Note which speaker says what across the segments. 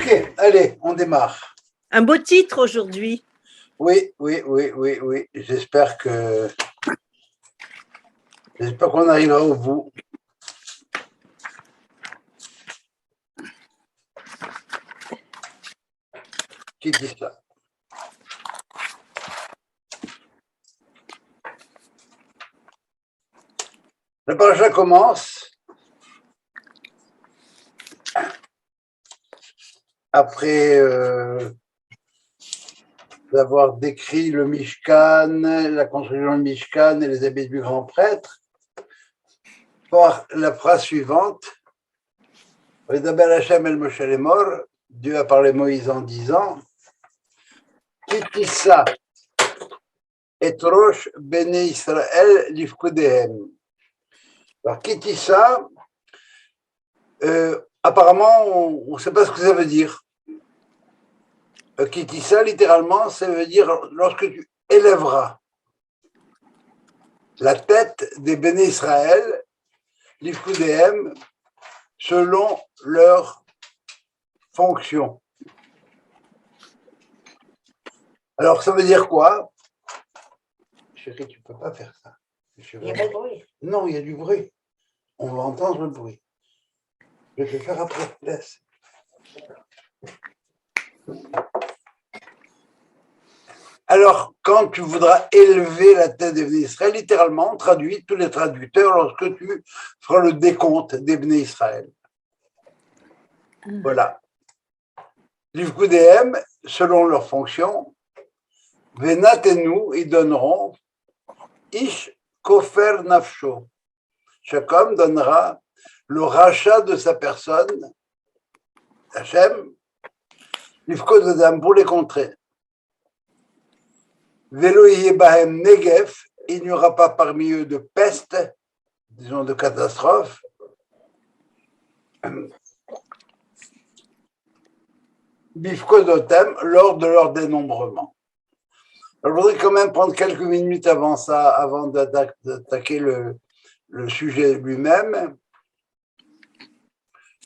Speaker 1: Ok, allez, on démarre.
Speaker 2: Un beau titre aujourd'hui.
Speaker 1: Oui. J'espère qu'on arrivera au bout. Qui dit ça? La paracha commence après d'avoir décrit le Mishkan, la construction du Mishkan et les habits du grand prêtre, par la phrase suivante. Dieu a parlé à Moïse en disant Kitissa et Rosh Bene Israël Lifkudehem. Alors, Kitissa, apparemment, on ne sait pas ce que ça veut dire. Kitissa, littéralement, ça veut dire lorsque tu élèveras la tête des Béné Israël, l'Ifkudehem, selon leur fonction. Alors, ça veut dire quoi? Chérie, tu ne peux pas faire ça.
Speaker 3: Il n'y a pas de bruit.
Speaker 1: Non, il y a du bruit. On va entendre le bruit. Je vais te faire après. Laisse. Alors, quand tu voudras élever la tête des Béné Israël, littéralement, traduit tous les traducteurs lorsque tu feras le décompte des Béné Israël. Voilà. L'Ifkudehem, selon leur fonction, Venatenu, ils donneront Ish Kofer Nafsho. Chaque homme donnera le rachat de sa personne, Hachem, l'Ifkudehem pour les contrer. Velo Yebahem Negef, il n'y aura pas parmi eux de peste, disons de catastrophe. Bifkodotem, lors de leur dénombrement. Alors, je voudrais quand même prendre quelques minutes avant ça, avant d'attaquer le sujet lui-même.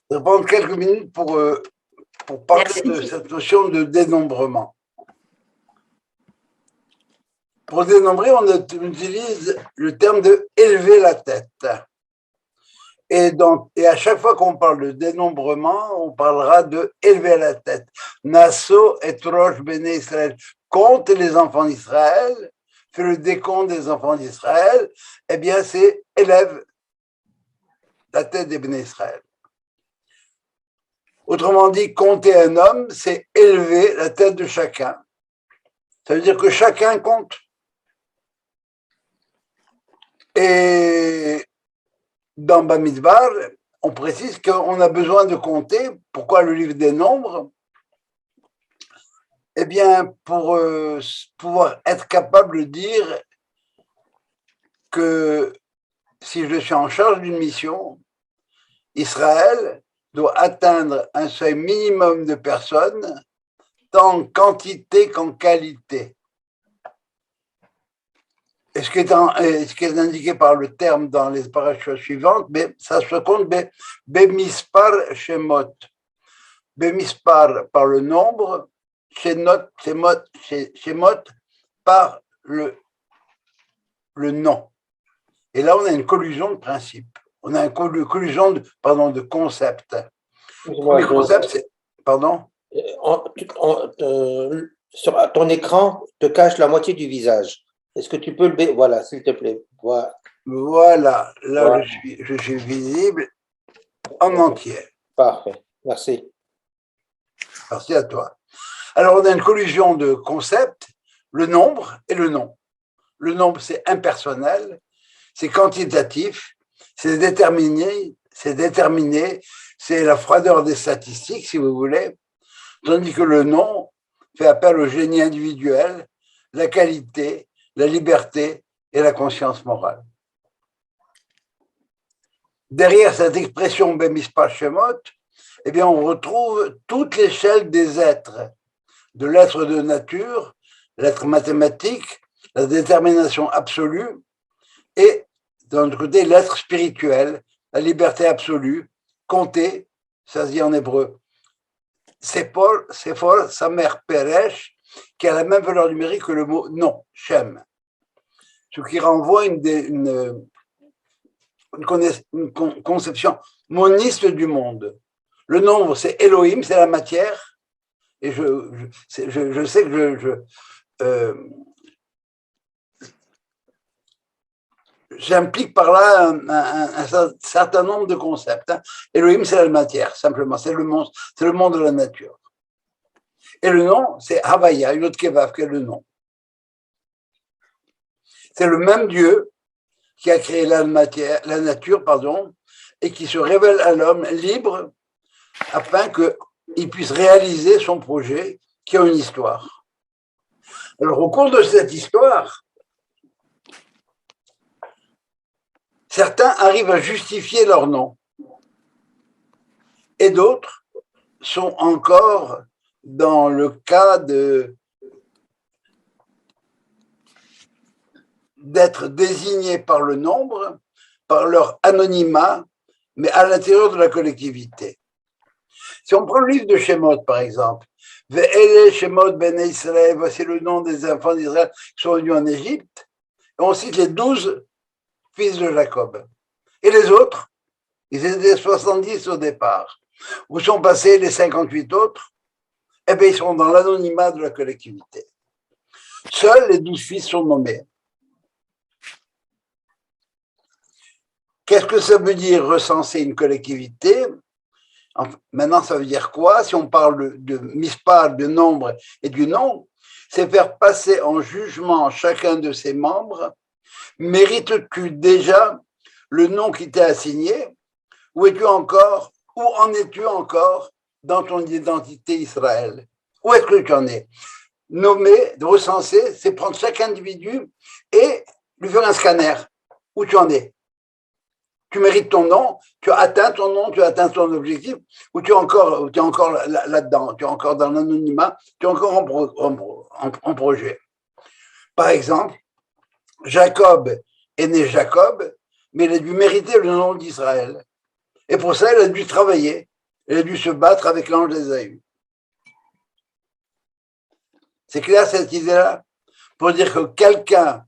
Speaker 1: Je vais prendre quelques minutes pour parler de cette notion de dénombrement. Pour dénombrer, on utilise le terme de élever la tête. Et à chaque fois qu'on parle de dénombrement, on parlera de élever la tête. Nasso et Rosh Bene Israël. Compte les enfants d'Israël, fais le décompte des enfants d'Israël, eh bien c'est élève la tête des Bene Israël. Autrement dit, compter un homme, c'est élever la tête de chacun. Ça veut dire que chacun compte. Et dans Bamidbar, on précise qu'on a besoin de compter. Pourquoi le livre des nombres? Eh bien, pour pouvoir être capable de dire que si je suis en charge d'une mission, Israël doit atteindre un seuil minimum de personnes, tant en quantité qu'en qualité. Et ce qui est indiqué par le terme dans les parachutes suivantes, ça se compte Bemispar Shemot. Bemispar par le nombre, Shemot par le nom. Et là, on a une collusion de principes. On a une collusion de concepts. Le concept, c'est... Pardon?
Speaker 3: Sur ton écran, te cache la moitié du visage. Est-ce que tu peux le... Voilà, s'il te plaît.
Speaker 1: Voilà. Là, je suis visible en entier.
Speaker 3: Parfait. Merci.
Speaker 1: Merci à toi. Alors, on a une collusion de concepts, le nombre et le nom. Le nombre, c'est impersonnel, c'est quantitatif, c'est déterminé, c'est la froideur des statistiques, si vous voulez, tandis que le nom fait appel au génie individuel, la qualité, la liberté et la conscience morale. Derrière cette expression Bemispar Shemot, eh bien, on retrouve toute l'échelle des êtres, de l'être de nature, l'être mathématique, la détermination absolue, et d'un autre côté, l'être spirituel, la liberté absolue, compter, ça se dit en hébreu, Sefor, sa mère Peresh, qui a la même valeur numérique que le mot non, Shem. Ce qui renvoie une conception moniste du monde. Le nombre, c'est Elohim, c'est la matière. Et je sais que j'implique par là un certain nombre de concepts. Elohim, c'est la matière, simplement. C'est le monde de la nature. Et le nom, c'est Havaya, une autre Kevav, qui est le nom. C'est le même Dieu qui a créé la nature, et qui se révèle à l'homme libre afin qu'il puisse réaliser son projet qui a une histoire. Alors, au cours de cette histoire, certains arrivent à justifier leur nom et d'autres sont encore dans le cas d'être désignés par le nombre, par leur anonymat, mais à l'intérieur de la collectivité. Si on prend le livre de Shemot, par exemple, Ve'ele Shemot ben Israël, voici le nom des enfants d'Israël qui sont venus en Égypte, et on cite les 12 fils de Jacob. Et les autres, ils étaient 70 au départ. Où sont passés les 58 autres? Eh bien, ils sont dans l'anonymat de la collectivité. Seuls les 12 fils sont nommés. Qu'est-ce que ça veut dire recenser une collectivité? Maintenant, ça veut dire quoi? Si on parle de mispar, de nombre et du nom, c'est faire passer en jugement chacun de ses membres. Mérites-tu déjà le nom qui t'est assigné? Où en es-tu encore dans ton identité Israël? Où est-ce que tu en es? Nommer, recenser, c'est prendre chaque individu et lui faire un scanner. Où tu en es? Tu mérites ton nom, tu as atteint ton nom, tu as atteint ton objectif, ou tu es encore là-dedans, tu es encore dans l'anonymat, tu es encore en projet. Par exemple, Jacob est né Jacob, mais il a dû mériter le nom d'Israël. Et pour ça, il a dû travailler, il a dû se battre avec l'ange d'Ésaü. C'est clair cette idée-là? Pour dire que quelqu'un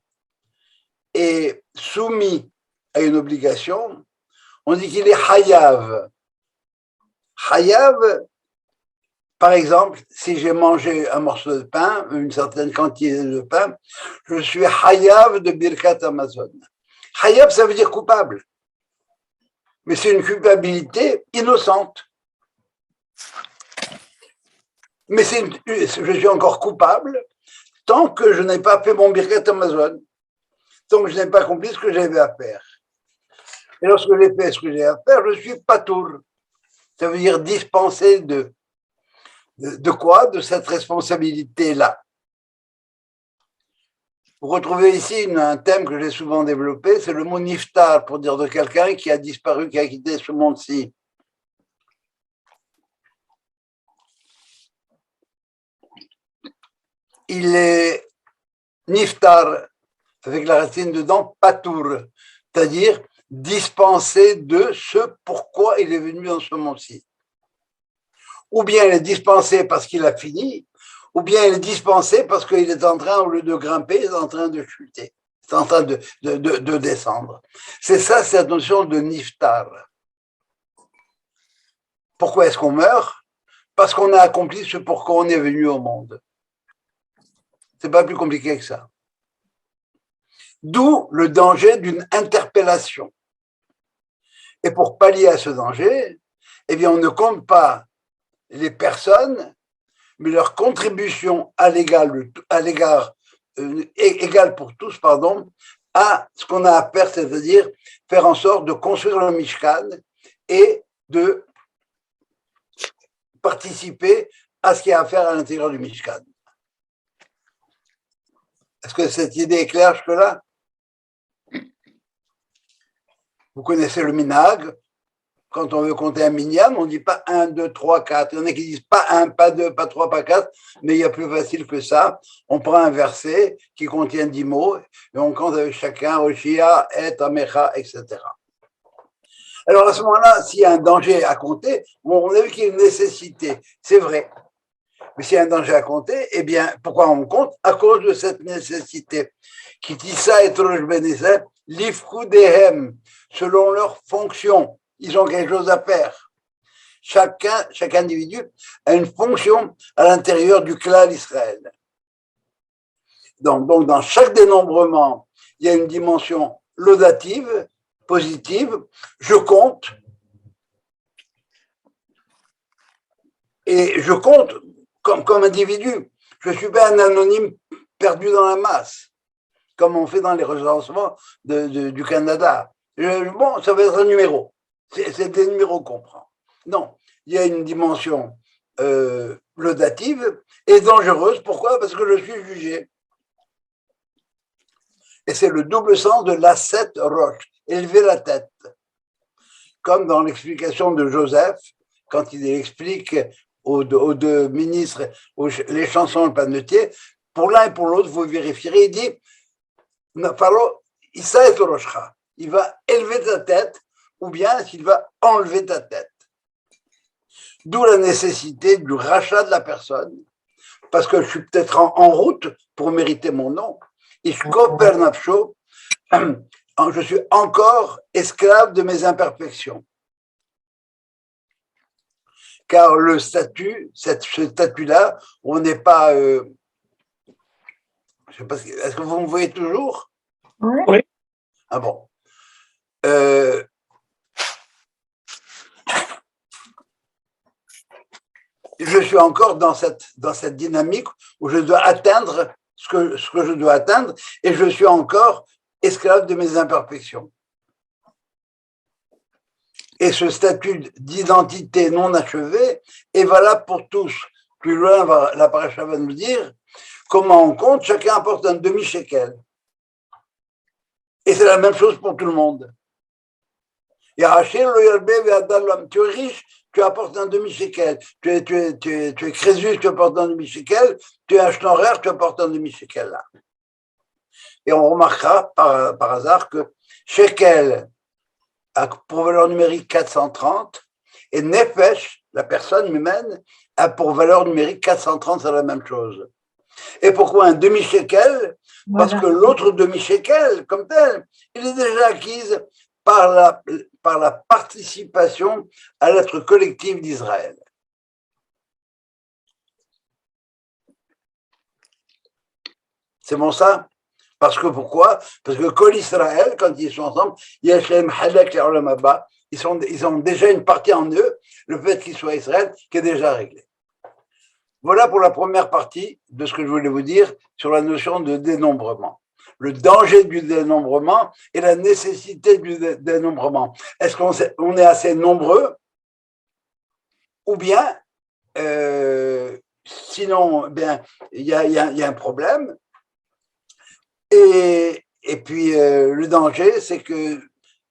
Speaker 1: est soumis à une obligation, on dit qu'il est hayav. Hayav, par exemple, si j'ai mangé un morceau de pain, une certaine quantité de pain, je suis hayav de Birkat Amazon. Hayav, ça veut dire coupable. Mais c'est une culpabilité innocente. Mais je suis encore coupable tant que je n'ai pas fait mon Birkat Amazon, tant que je n'ai pas accompli ce que j'avais à faire. Et lorsque j'ai fait ce que j'ai à faire, je suis patour. Ça veut dire dispensé de quoi? De cette responsabilité-là. Vous retrouvez ici un thème que j'ai souvent développé, c'est le mot niftar, pour dire de quelqu'un qui a disparu, qui a quitté ce monde-ci. Il est niftar, avec la racine dedans, patour, c'est-à-dire dispensé de ce pourquoi il est venu dans ce monde-ci. Ou bien il est dispensé parce qu'il a fini, ou bien il est dispensé parce qu'il est en train, au lieu de grimper, il est en train de chuter, il est en train de descendre. C'est ça, cette notion de niftar. Pourquoi est-ce qu'on meurt? Parce qu'on a accompli ce pourquoi on est venu au monde. C'est pas plus compliqué que ça. D'où le danger d'une interpellation. Et pour pallier à ce danger, eh bien, on ne compte pas les personnes, mais leur contribution égale pour tous, à ce qu'on a à faire, c'est-à-dire faire en sorte de construire le Mishkan et de participer à ce qu'il y a à faire à l'intérieur du Mishkan. Est-ce que cette idée est claire jusque-là? Vous connaissez le minhag. Quand on veut compter un minyan, on ne dit pas 1, 2, 3, 4. Il y en a qui disent pas 1, pas 2, pas 3, pas 4, mais il y a plus facile que ça. On prend un verset qui contient 10 mots et on compte avec chacun, Oshia, Et, Amecha, etc. Alors à ce moment-là, s'il y a un danger à compter, bon, on a vu qu'il y a une nécessité, c'est vrai. Mais s'il y a un danger à compter, eh bien, pourquoi on compte? À cause de cette nécessité. Qui dit ça et l'ifkudehem, selon leur fonction. Ils ont quelque chose à faire. Chaque individu a une fonction à l'intérieur du clan d'Israël. Donc, dans chaque dénombrement, il y a une dimension laudative, positive. Je compte. Et je compte comme individu. Je ne suis pas un anonyme perdu dans la masse, comme on fait dans les recensements du Canada. Bon, ça va être un numéro. C'est des numéros qu'on prend. Non, il y a une dimension laudative et dangereuse. Pourquoi? Parce que je suis jugé. Et c'est le double sens de l'asset roche, élever la tête. Comme dans l'explication de Joseph, quand il explique aux deux ministres les chansons le panetier, pour l'un et pour l'autre, vous vérifierez, il dit, il va élever ta tête, ou bien il va enlever ta tête. D'où la nécessité du rachat de la personne, parce que je suis peut-être en route pour mériter mon nom. Je suis encore esclave de mes imperfections. Car le statut, ce statut-là, on n'est pas. Je sais pas, est-ce que vous me voyez toujours?
Speaker 2: Oui.
Speaker 1: Ah bon. Je suis encore dans cette dynamique où je dois atteindre ce que je dois atteindre et je suis encore esclave de mes imperfections. Et ce statut d'identité non achevée est valable pour tous. Plus loin, la paracha va nous dire comment on compte, chacun apporte un demi-shekel. Et c'est la même chose pour tout le monde. Tu es riche, tu apportes un demi-shekel. Tu es Crésus, tu apportes un demi-shekel. Tu es un schnorrer, tu apportes un demi-shekel là. Et on remarquera par hasard que shekel a pour valeur numérique 430 et nefesh, la personne humaine, a pour valeur numérique 430, c'est la même chose. Et pourquoi un demi-shekel? Parce que l'autre demi-shekel, comme tel, il est déjà acquise par la participation à l'être collectif d'Israël. C'est bon ça? Parce que pourquoi? Parce que Kol Israël, quand ils sont ensemble, Yashem Halek et Olam Haba, ils ont déjà une partie en eux, le fait qu'ils soient Israël, qui est déjà réglé. Voilà pour la première partie de ce que je voulais vous dire sur la notion de dénombrement. Le danger du dénombrement et la nécessité du dénombrement. Est-ce qu'on est assez nombreux? Ou bien, sinon, bien, il y a un problème. Et puis, le danger, c'est que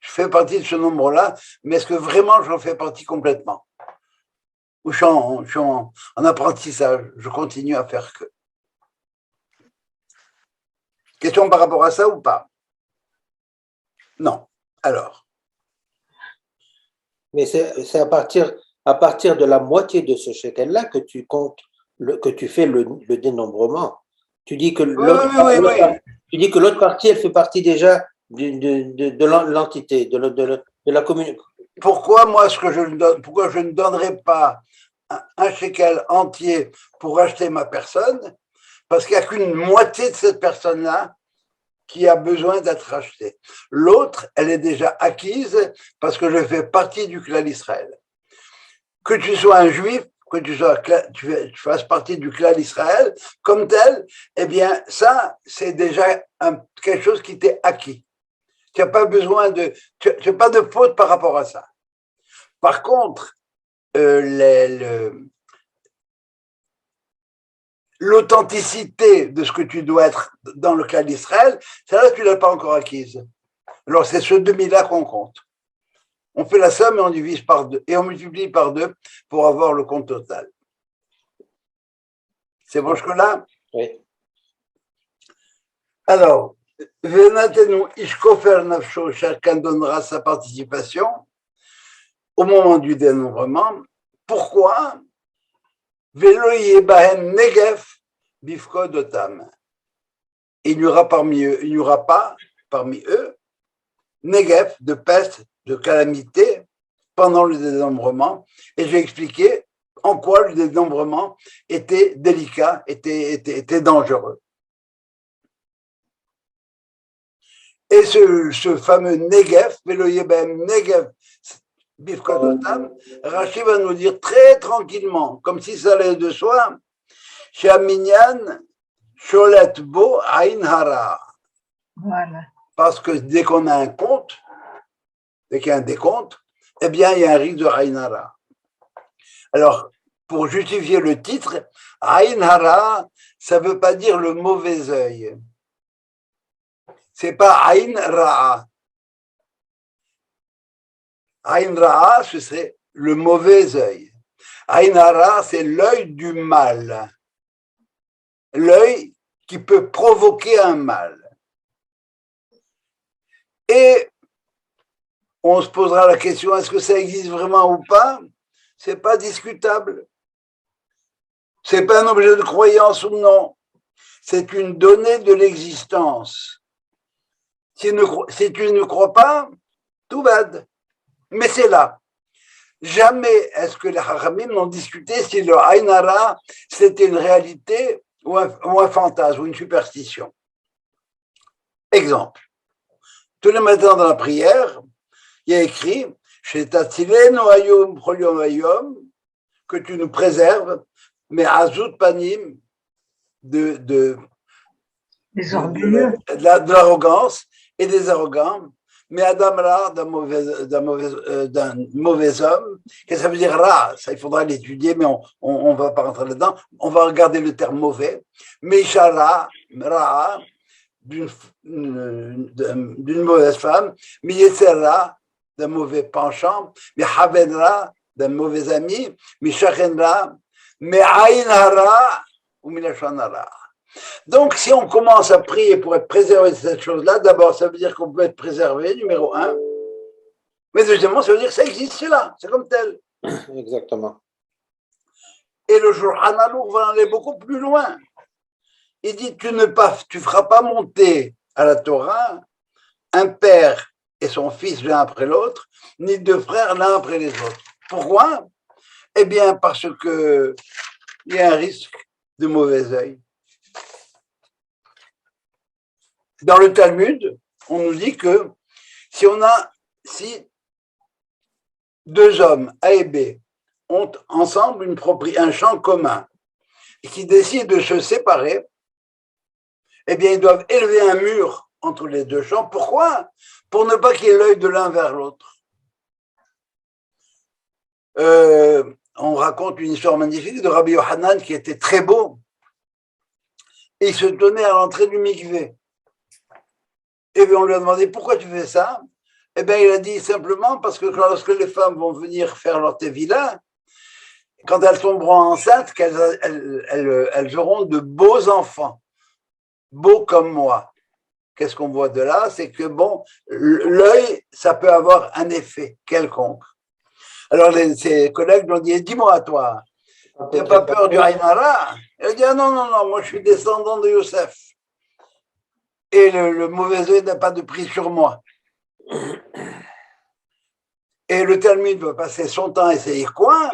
Speaker 1: je fais partie de ce nombre-là, mais est-ce que vraiment j'en fais partie complètement? Ou je suis en apprentissage, je continue à faire que. Question par rapport à ça ou pas? Non. Alors.
Speaker 3: Mais c'est à partir de la moitié de ce shekel-là que tu comptes, que tu fais le dénombrement. Tu dis que l'autre partie, elle fait partie déjà de l'entité, de la communauté.
Speaker 1: Pourquoi je ne donnerais pas un shekel entier pour acheter ma personne? Parce qu'il n'y a qu'une moitié de cette personne-là qui a besoin d'être achetée. L'autre, elle est déjà acquise parce que je fais partie du clan d'Israël. Que tu sois un juif, que tu fasses partie du clan d'Israël comme tel, eh bien, ça, c'est déjà quelque chose qui t'est acquis. Tu n'as pas besoin tu n'as pas de faute par rapport à ça. Par contre, l'authenticité de ce que tu dois être dans le clan d'Israël, celle-là, tu ne l'as pas encore acquise. Alors, c'est ce demi-là qu'on compte. On fait la somme et on divise par 2 et on multiplie par 2 pour avoir le compte total. C'est bon jusque-là?
Speaker 3: Oui.
Speaker 1: Alors, Venatenu Ishkofer Nafsho, chacun donnera sa participation. au moment du dénombrement. Pourquoi? Velo yebahem negef bifkod otam. Il n'y aura pas parmi eux negef de peste, de calamité pendant le dénombrement. Et je vais expliquer en quoi le dénombrement était délicat, était dangereux. Et ce fameux Negev, Veloyebem Negev Bifkodotam, Rashi va nous dire très tranquillement, comme si ça allait de soi, Shaminyan Sholet Bo Ain Hara.
Speaker 2: Voilà.
Speaker 1: Parce que dès qu'on a un compte, dès qu'il y a un décompte, eh bien, il y a un risque de Ain Hara. Alors, pour justifier le titre, Ain Hara, ça ne veut pas dire le mauvais œil. C'est pas Ain Ra'a. Ain Ra'a, ce serait le mauvais œil. Ain Hara, c'est l'œil du mal. L'œil qui peut provoquer un mal. Et on se posera la question, est-ce que ça existe vraiment ou pas? C'est pas discutable. C'est pas un objet de croyance ou non. C'est une donnée de l'existence. Si tu ne crois pas, tout bad. Mais c'est là. Jamais est-ce que les Chachamim n'ont discuté si le Ain Hara, c'était une réalité ou un fantasme ou une superstition. Exemple. Tous les matins dans la prière, il y a écrit que tu nous préserves, mais Azut Panim de l'arrogance et des arrogants, mais Adam Ra d'un mauvais homme. Qu'est-ce que ça veut dire Ra? Ça, il faudra l'étudier, mais on va pas rentrer là-dedans. On va regarder le terme mauvais. Meshara, Ra, d'une mauvaise femme, mais Yetzera, d'un mauvais penchant, mais Havenra, d'un mauvais ami, mais Shachenra, mais Ain Hara, ou Milachon Hara. Donc, si on commence à prier pour être préservé de cette chose-là, d'abord, ça veut dire qu'on peut être préservé, numéro un. Mais deuxièmement, ça veut dire que ça existe, c'est là, c'est comme tel.
Speaker 3: Exactement.
Speaker 1: Et le Shulchan Aruch va aller beaucoup plus loin. Il dit, tu feras pas monter à la Torah un père et son fils l'un après l'autre, ni deux frères l'un après les autres. Pourquoi? Eh bien, parce que il y a un risque de mauvais œil. Dans le Talmud, on nous dit que si deux hommes, A et B, ont ensemble un champ commun et qui décident de se séparer, eh bien, ils doivent élever un mur entre les deux champs. Pourquoi? Pour ne pas qu'il y ait l'œil de l'un vers l'autre. On raconte une histoire magnifique de Rabbi Yohanan qui était très beau. Et il se tenait à l'entrée du mikvé. Et bien on lui a demandé pourquoi tu fais ça? Eh bien, il a dit simplement parce que lorsque les femmes vont venir faire leur tevila, quand elles tomberont enceintes, elles auront de beaux enfants, beaux comme moi. Qu'est-ce qu'on voit de là? C'est que bon, l'œil, ça peut avoir un effet quelconque. Alors ses collègues lui ont dit, dis-moi à toi, tu n'as pas peur du Ain Hara? Il a dit, ah non, moi je suis descendant de Yosef. Et le mauvais œil n'a pas de prix sur moi. Et le Talmud va passer son temps à essayer quoi?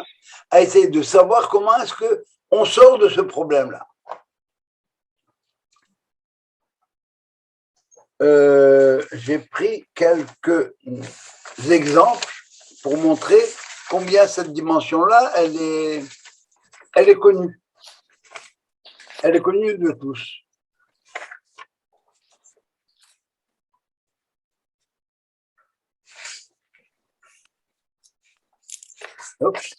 Speaker 1: À essayer de savoir comment est-ce qu'on sort de ce problème-là. J'ai pris quelques exemples pour montrer combien cette dimension-là, elle est connue. Elle est connue de tous. Oups.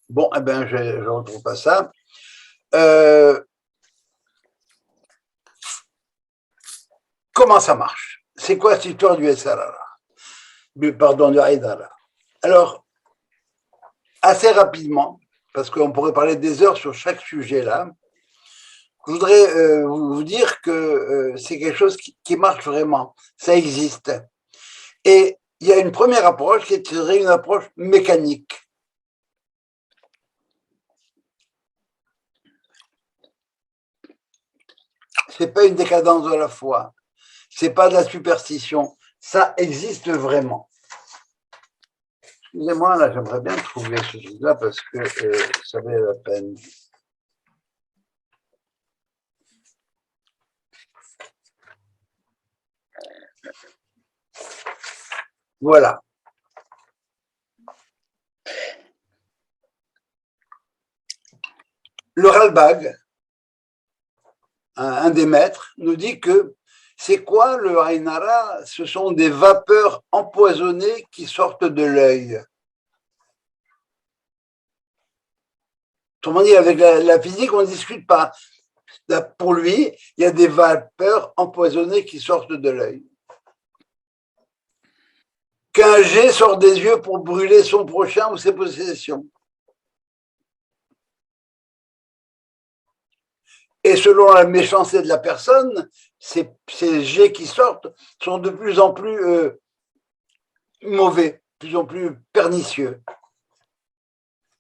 Speaker 1: Bon, eh bien, je ne retrouve pas ça. Comment ça marche? C'est quoi cette histoire du SRR? Du Ain Hara? Alors, assez rapidement, parce qu'on pourrait parler des heures sur chaque sujet là, je voudrais vous dire que c'est quelque chose qui marche vraiment. Ça existe. Et il y a une première approche qui serait une approche mécanique. C'est pas une décadence de la foi, c'est pas de la superstition, ça existe vraiment. Excusez-moi, là, j'aimerais bien trouver ce truc-là parce que ça valait la peine. Voilà. Le Ralbag, un des maîtres, nous dit que c'est quoi le Ainara? Ce sont des vapeurs empoisonnées qui sortent de l'œil. Autrement dit, avec la physique, on ne discute pas. Pour lui, il y a des vapeurs empoisonnées qui sortent de l'œil. Qu'un jet sort des yeux pour brûler son prochain ou ses possessions. Et selon la méchanceté de la personne, ces jets qui sortent sont de plus en plus mauvais, de plus en plus pernicieux.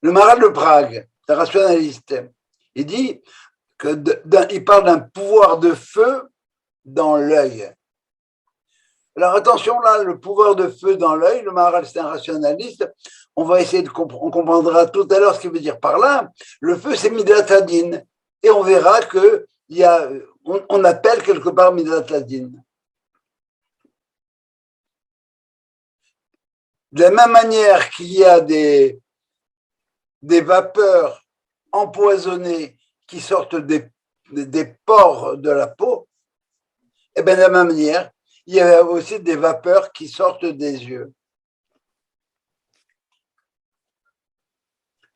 Speaker 1: Le Maharal de Prague, un rationaliste, il dit qu'il parle d'un pouvoir de feu dans l'œil. Alors attention là, le pouvoir de feu dans l'œil, le Maharal c'est un rationaliste, on va essayer de comprendre, on comprendra tout à l'heure ce qu'il veut dire par là. Le feu c'est Midatadine, et on verra que on appelle quelque part Midatadine. De la même manière qu'il y a des vapeurs empoisonnées qui sortent des pores de la peau, et bien de la même manière, il y a aussi des vapeurs qui sortent des yeux.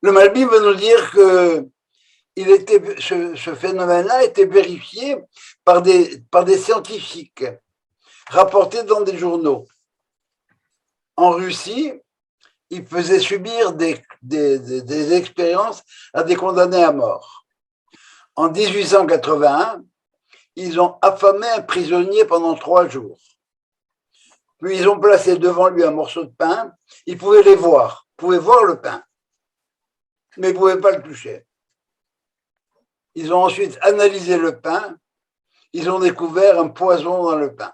Speaker 1: Le Malbim veut nous dire que ce phénomène-là a été vérifié par des scientifiques, rapporté dans des journaux. En Russie, ils faisaient subir des expériences à des condamnés à mort. En 1881, ils ont affamé un prisonnier pendant 3 jours. Puis ils ont placé devant lui un morceau de pain. Il pouvait les voir, il pouvait voir le pain, mais il ne pouvait pas le toucher. Ils ont ensuite analysé le pain. Ils ont découvert un poison dans le pain.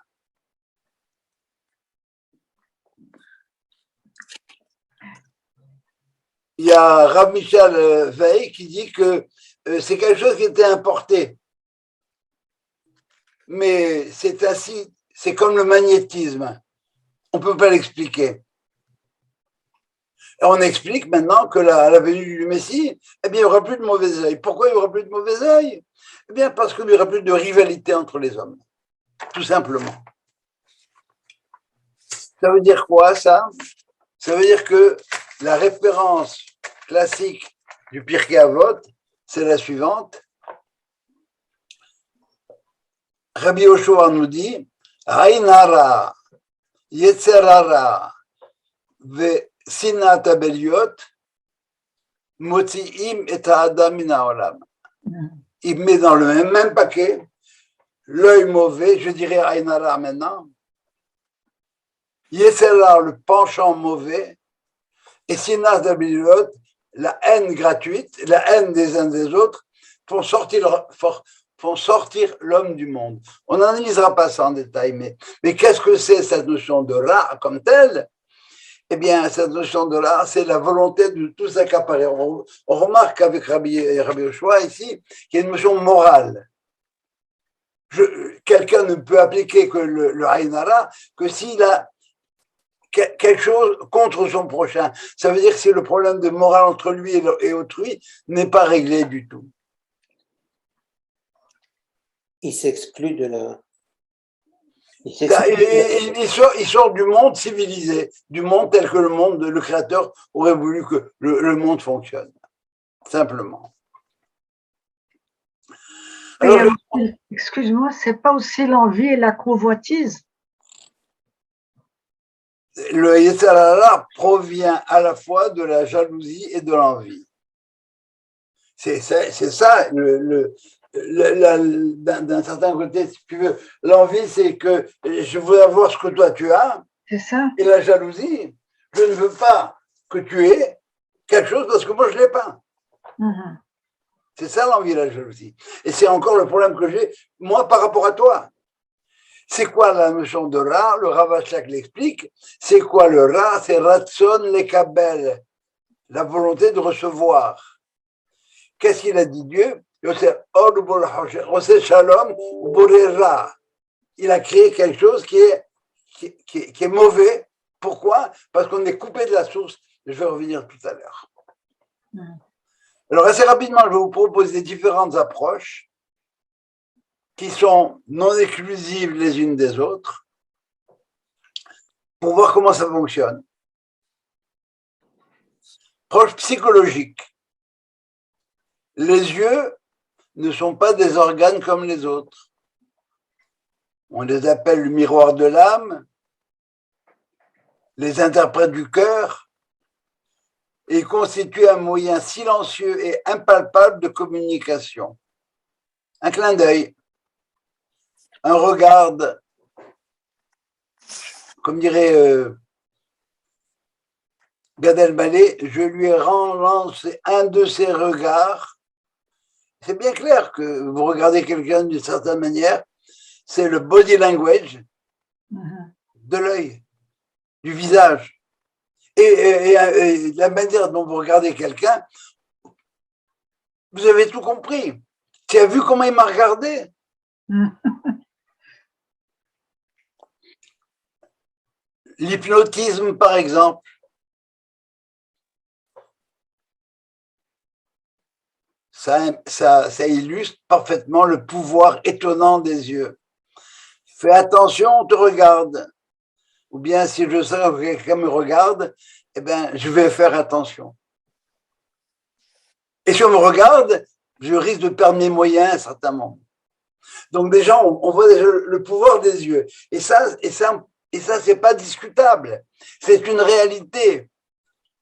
Speaker 1: Il y a Rav Michel Veil qui dit que c'est quelque chose qui était importé. Mais c'est ainsi, c'est comme le magnétisme. On ne peut pas l'expliquer. Et on explique maintenant que à la venue du Messie, eh bien, il n'y aura plus de mauvais œil. Pourquoi il n'y aura plus de mauvais œil? Eh bien, parce qu'il n'y aura plus de rivalité entre les hommes. Tout simplement. Ça veut dire quoi, ça? Ça veut dire que la référence classique du Pirkei Avot, c'est la suivante. Rabbi Yoshua nous dit Ain hara, Yetzer hara, ve sinat abeliot, motzi'im et ha'adam min ha'olam. Il met dans le même paquet l'œil mauvais, je dirais Ain hara maintenant, Yetzer hara, le penchant mauvais, et sinat abeliot, la haine gratuite, la haine des uns des autres, font sortir l'homme du monde. On n'analysera pas ça en détail, mais qu'est-ce que c'est cette notion de ra comme telle? Eh bien, cette notion de ra, c'est la volonté de tout s'accaparer. On remarque avec Rabbi Yoshua ici qu'il y a une notion morale. Quelqu'un ne peut appliquer que le Ain hara que s'il a quelque chose contre son prochain. Ça veut dire que si le problème de morale entre lui et autrui n'est pas réglé du tout.
Speaker 3: Il s'exclut de la...
Speaker 1: Il sort du monde civilisé, du monde tel que le Créateur aurait voulu que le monde fonctionne. Simplement.
Speaker 4: Alors, excuse-moi, c'est pas aussi l'envie et la convoitise?
Speaker 1: Le Yetzer hara provient à la fois de la jalousie et de l'envie. C'est ça, d'un certain côté, si tu veux. L'envie, c'est que je veux avoir ce que toi tu as,
Speaker 4: C'est ça.
Speaker 1: Et la jalousie, je ne veux pas que tu aies quelque chose parce que moi, je ne l'ai pas. C'est ça l'envie et la jalousie. Et c'est encore le problème que j'ai, moi, par rapport à toi. C'est quoi la notion de Ra? Le Ravachak l'explique. C'est quoi le Ra? C'est Ratson Lekabel, la volonté de recevoir. Qu'est-ce qu'il a dit Dieu? Shalom, Borera. Il a créé quelque chose qui est mauvais. Pourquoi? Parce qu'on est coupé de la source. Je vais revenir tout à l'heure. Alors, assez rapidement, je vais vous proposer différentes approches qui sont non exclusives les unes des autres pour voir comment ça fonctionne. Approche psychologique. Les yeux ne sont pas des organes comme les autres. On les appelle le miroir de l'âme, les interprètes du cœur, et constituent un moyen silencieux et impalpable de communication. Un clin d'œil, un regard, comme dirait Gad Elmaleh, je lui ai relancé un de ses regards. C'est bien clair que vous regardez quelqu'un d'une certaine manière, c'est le body language de l'œil, du visage. Et la manière dont vous regardez quelqu'un, vous avez tout compris. Tu as vu comment il m'a regardé? L'hypnotisme, par exemple. Ça illustre parfaitement le pouvoir étonnant des yeux. Fais attention, on te regarde. Ou bien si je sens que quelqu'un me regarde, eh ben, je vais faire attention. Et si on me regarde, je risque de perdre mes moyens à un certain moment. Donc déjà, on voit déjà le pouvoir des yeux. Et ça, c'est pas discutable. C'est une réalité.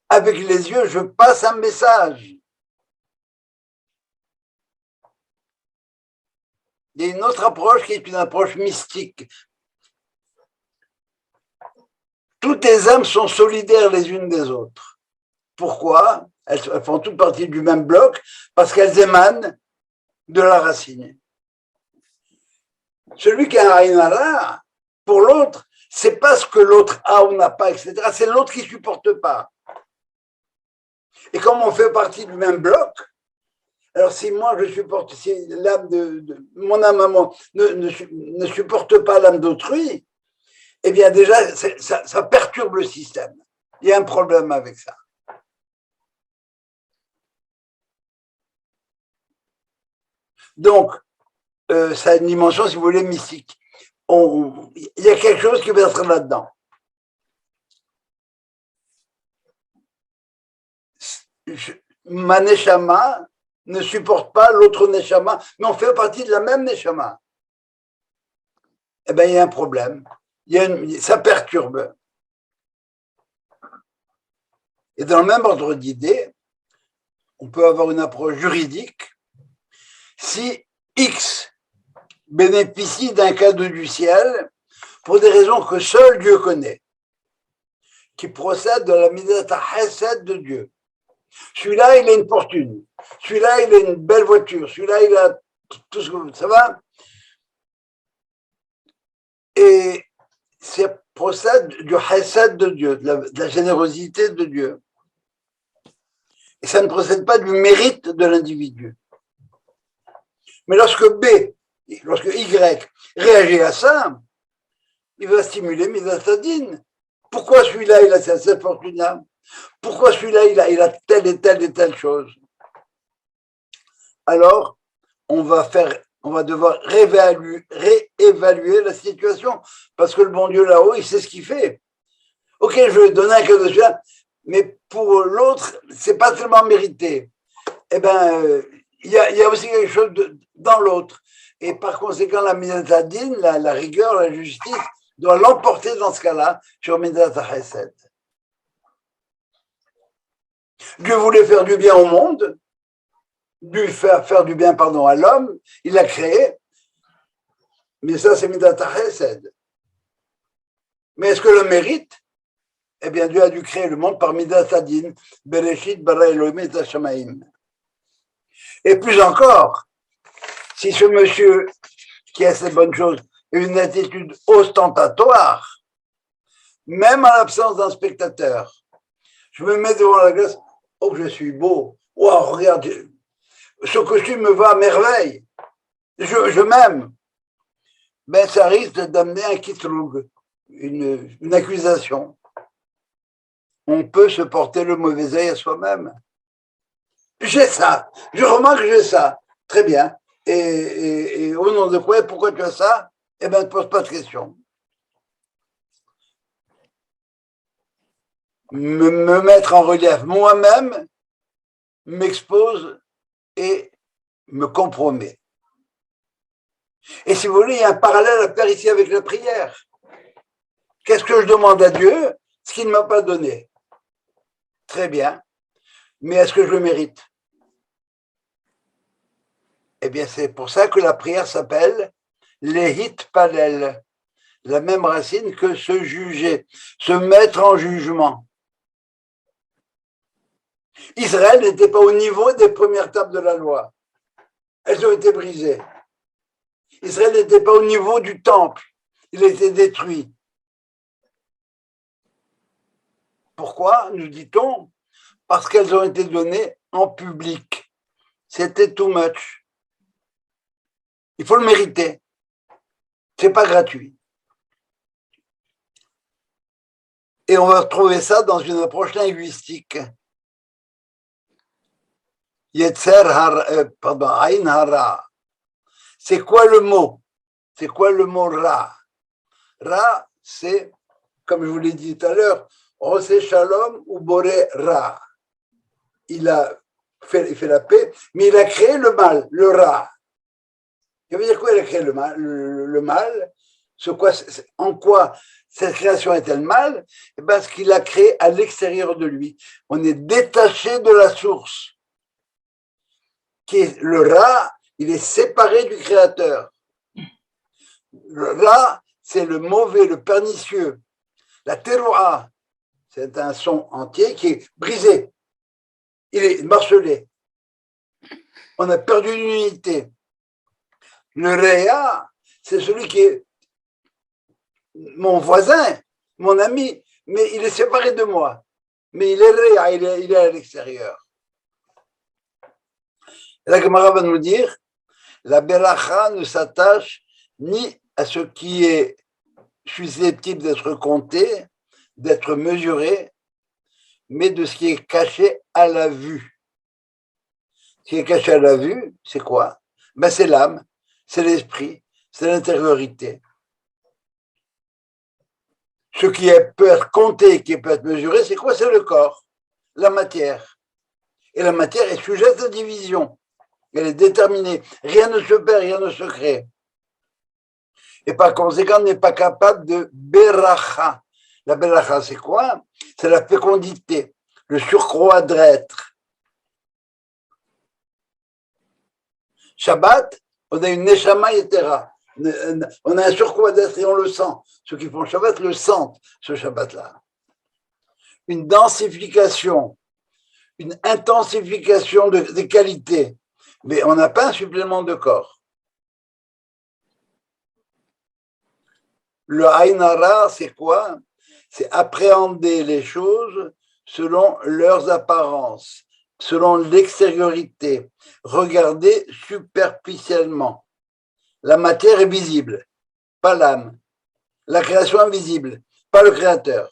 Speaker 1: Avec les yeux, je passe un message. Il y a une autre approche qui est une approche mystique. Toutes les âmes sont solidaires les unes des autres. Pourquoi? Elles font toutes partie du même bloc parce qu'elles émanent de la racine. Celui qui a un Aïnara, pour l'autre, c'est pas ce que l'autre a ou n'a pas, etc. C'est l'autre qui supporte pas. Et comme on fait partie du même bloc, alors si moi je supporte, si l'âme mon âme à moi ne supporte pas l'âme d'autrui, eh bien déjà ça perturbe le système. Il y a un problème avec ça. Donc, ça a une dimension, si vous voulez, mystique. Il y a quelque chose qui va être là-dedans. Ma neshama ne supporte pas l'autre neshama, mais on fait partie de la même neshama. Eh bien, il y a un problème. Ça perturbe. Et dans le même ordre d'idées, on peut avoir une approche juridique. Si X bénéficie d'un cadeau du ciel pour des raisons que seul Dieu connaît, qui procède de la midata chesed de Dieu. Celui-là, il a une fortune. Celui-là, il a une belle voiture. Celui-là, il a tout ce que ça va. Et ça procède du chesed de Dieu, de la générosité de Dieu. Et ça ne procède pas du mérite de l'individu. Mais lorsque Y réagit à ça, il va stimuler Midatadine. Pourquoi celui-là, il a cette fortune-là? Pourquoi celui-là, il a telle et telle chose? Alors, on va devoir réévaluer la situation, parce que le bon Dieu là-haut, il sait ce qu'il fait. Ok, je vais donner un cadeau de celui-là, mais pour l'autre, c'est pas tellement mérité. Eh bien, il y a aussi quelque chose dans l'autre. Et par conséquent, la Midatadine, la rigueur, la justice, doit l'emporter dans ce cas-là sur Midata Chesed. Dieu voulait faire du bien au monde, Dieu faire du bien, à l'homme, il l'a créé, mais ça c'est Midata Chesed. Mais est-ce que le mérite? Eh bien, Dieu a dû créer le monde par Midat Adin, Bereshit bara Elohim et Hashamaim. Et plus encore, si ce monsieur qui a ces bonnes choses a une attitude ostentatoire, même en l'absence d'un spectateur, je me mets devant la glace, oh, je suis beau, oh, regarde, ce costume me va à merveille, je m'aime. Ben, ça risque d'amener un kitroug, une accusation. On peut se porter le mauvais œil à soi-même. J'ai ça, je remarque que j'ai ça, très bien. Et au nom de quoi, pourquoi tu as ça? Eh bien, ne pose pas de questions. Me mettre en relief moi-même m'expose et me compromet. Et si vous voulez, il y a un parallèle à faire ici avec la prière. Qu'est-ce que je demande à Dieu? Ce qu'il ne m'a pas donné. Très bien. Mais est-ce que je le mérite? Eh bien, c'est pour ça que la prière s'appelle Lehit Palel. La même racine que se juger, se mettre en jugement. Israël n'était pas au niveau des premières tables de la loi. Elles ont été brisées. Israël n'était pas au niveau du temple. Il a été détruit. Pourquoi, nous dit-on? Parce qu'elles ont été données en public. C'était too much. Il faut le mériter. C'est pas gratuit. Et on va retrouver ça dans une approche linguistique. Aïn hara. C'est quoi le mot? C'est quoi le mot ra? Ra, c'est, comme je vous l'ai dit tout à l'heure, Osé Shalom ou Boré Ra. Il fait la paix, mais il a créé le mal, le Ra. Ça veut dire quoi, il a créé le mal? Le mal, en quoi cette création est-elle mal? Parce qu'il a créé à l'extérieur de lui. On est détaché de la source. Qui est le Ra, il est séparé du Créateur. Le Ra, c'est le mauvais, le pernicieux. La teroua, c'est un son entier qui est brisé. Il est marcelé. On a perdu l'unité. Le Réa, c'est celui qui est mon voisin, mon ami, mais il est séparé de moi. Mais il est Réa, il est à l'extérieur. La Gemara va nous dire, la Beracha ne s'attache ni à ce qui est susceptible d'être compté, d'être mesuré, mais de ce qui est caché à la vue. Ce qui est caché à la vue, c'est quoi? Ben, c'est l'âme, c'est l'esprit, c'est l'intériorité. Ce qui peut être compté, qui peut être mesuré, c'est quoi? C'est le corps, la matière. Et la matière est sujette à division. Elle est déterminée. Rien ne se perd, rien ne se crée. Et par conséquent, on n'est pas capable de beracha. La beracha, c'est quoi? C'est la fécondité, le surcroît d'être. Shabbat, on a une neshama yetera. On a un surcroît d'être et on le sent. Ceux qui font Shabbat le sentent, ce Shabbat-là. Une densification, une intensification des qualités. Mais on n'a pas un supplément de corps. Le Aïn Hara, c'est quoi? C'est appréhender les choses selon leurs apparences, selon l'extériorité, regarder superficiellement. La matière est visible, pas l'âme. La création est visible, pas le créateur.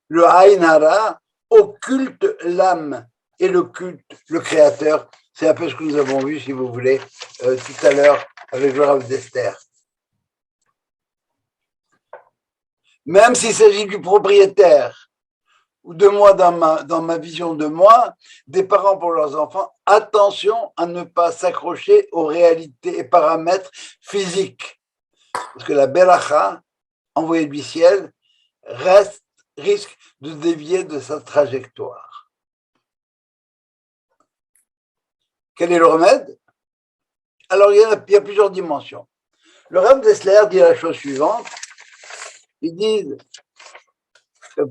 Speaker 1: Le Aïn Hara occulte l'âme et le culte, le créateur. C'est un peu ce que nous avons vu, si vous voulez, tout à l'heure avec le Rav d'Esther. Même s'il s'agit du propriétaire ou de moi dans ma vision de moi, des parents pour leurs enfants, attention à ne pas s'accrocher aux réalités et paramètres physiques. Parce que la beracha, envoyée du ciel, risque de dévier de sa trajectoire. Quel est le remède? Alors, il y a plusieurs dimensions. Le Rav d'Esther dit la chose suivante. ils disent,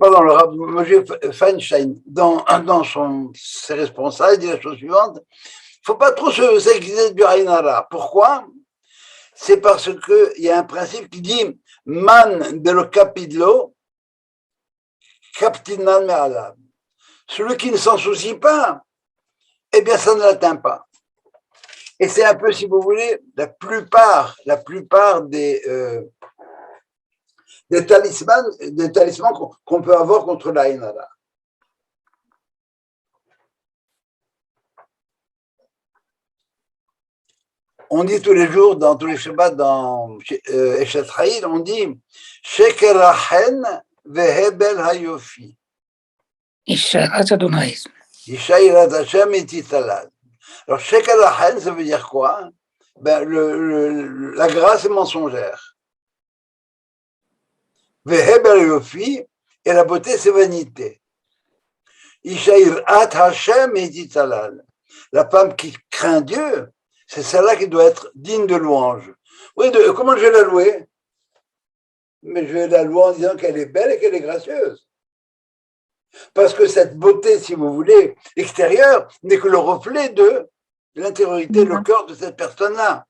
Speaker 1: pardon, le Rav Moshe Feinstein, dans ses responsables, il dit la chose suivante, il ne faut pas trop s'exciter du Aïn Hara. Pourquoi? C'est parce qu'il y a un principe qui dit Man de lo capidlo, captinan me'alav. Celui qui ne s'en soucie pas, eh bien, ça ne l'atteint pas. Et c'est un peu, si vous voulez, la plupart des talismans qu'on peut avoir contre la Aïn Hara. On dit tous les jours, dans tous les Shabbats, dans Eshet Haïd, on dit Sheker Hachen vehebel hayofi.
Speaker 5: Isharat Adonai.
Speaker 1: Isha Yirat Hashem et Titalad. Alors, Sheker Hachen, ça veut dire quoi? Ben, la grâce est mensongère. Vehebel hayofi, et la beauté, c'est vanité. Isha Yirat Hashem et Titalad. La femme qui craint Dieu, c'est celle-là qui doit être digne de louange. Oui, comment je vais la louer? Mais je vais la louer en disant qu'elle est belle et qu'elle est gracieuse. Parce que cette beauté, si vous voulez, extérieure, n'est que le reflet de l'intériorité, le cœur de cette personne-là.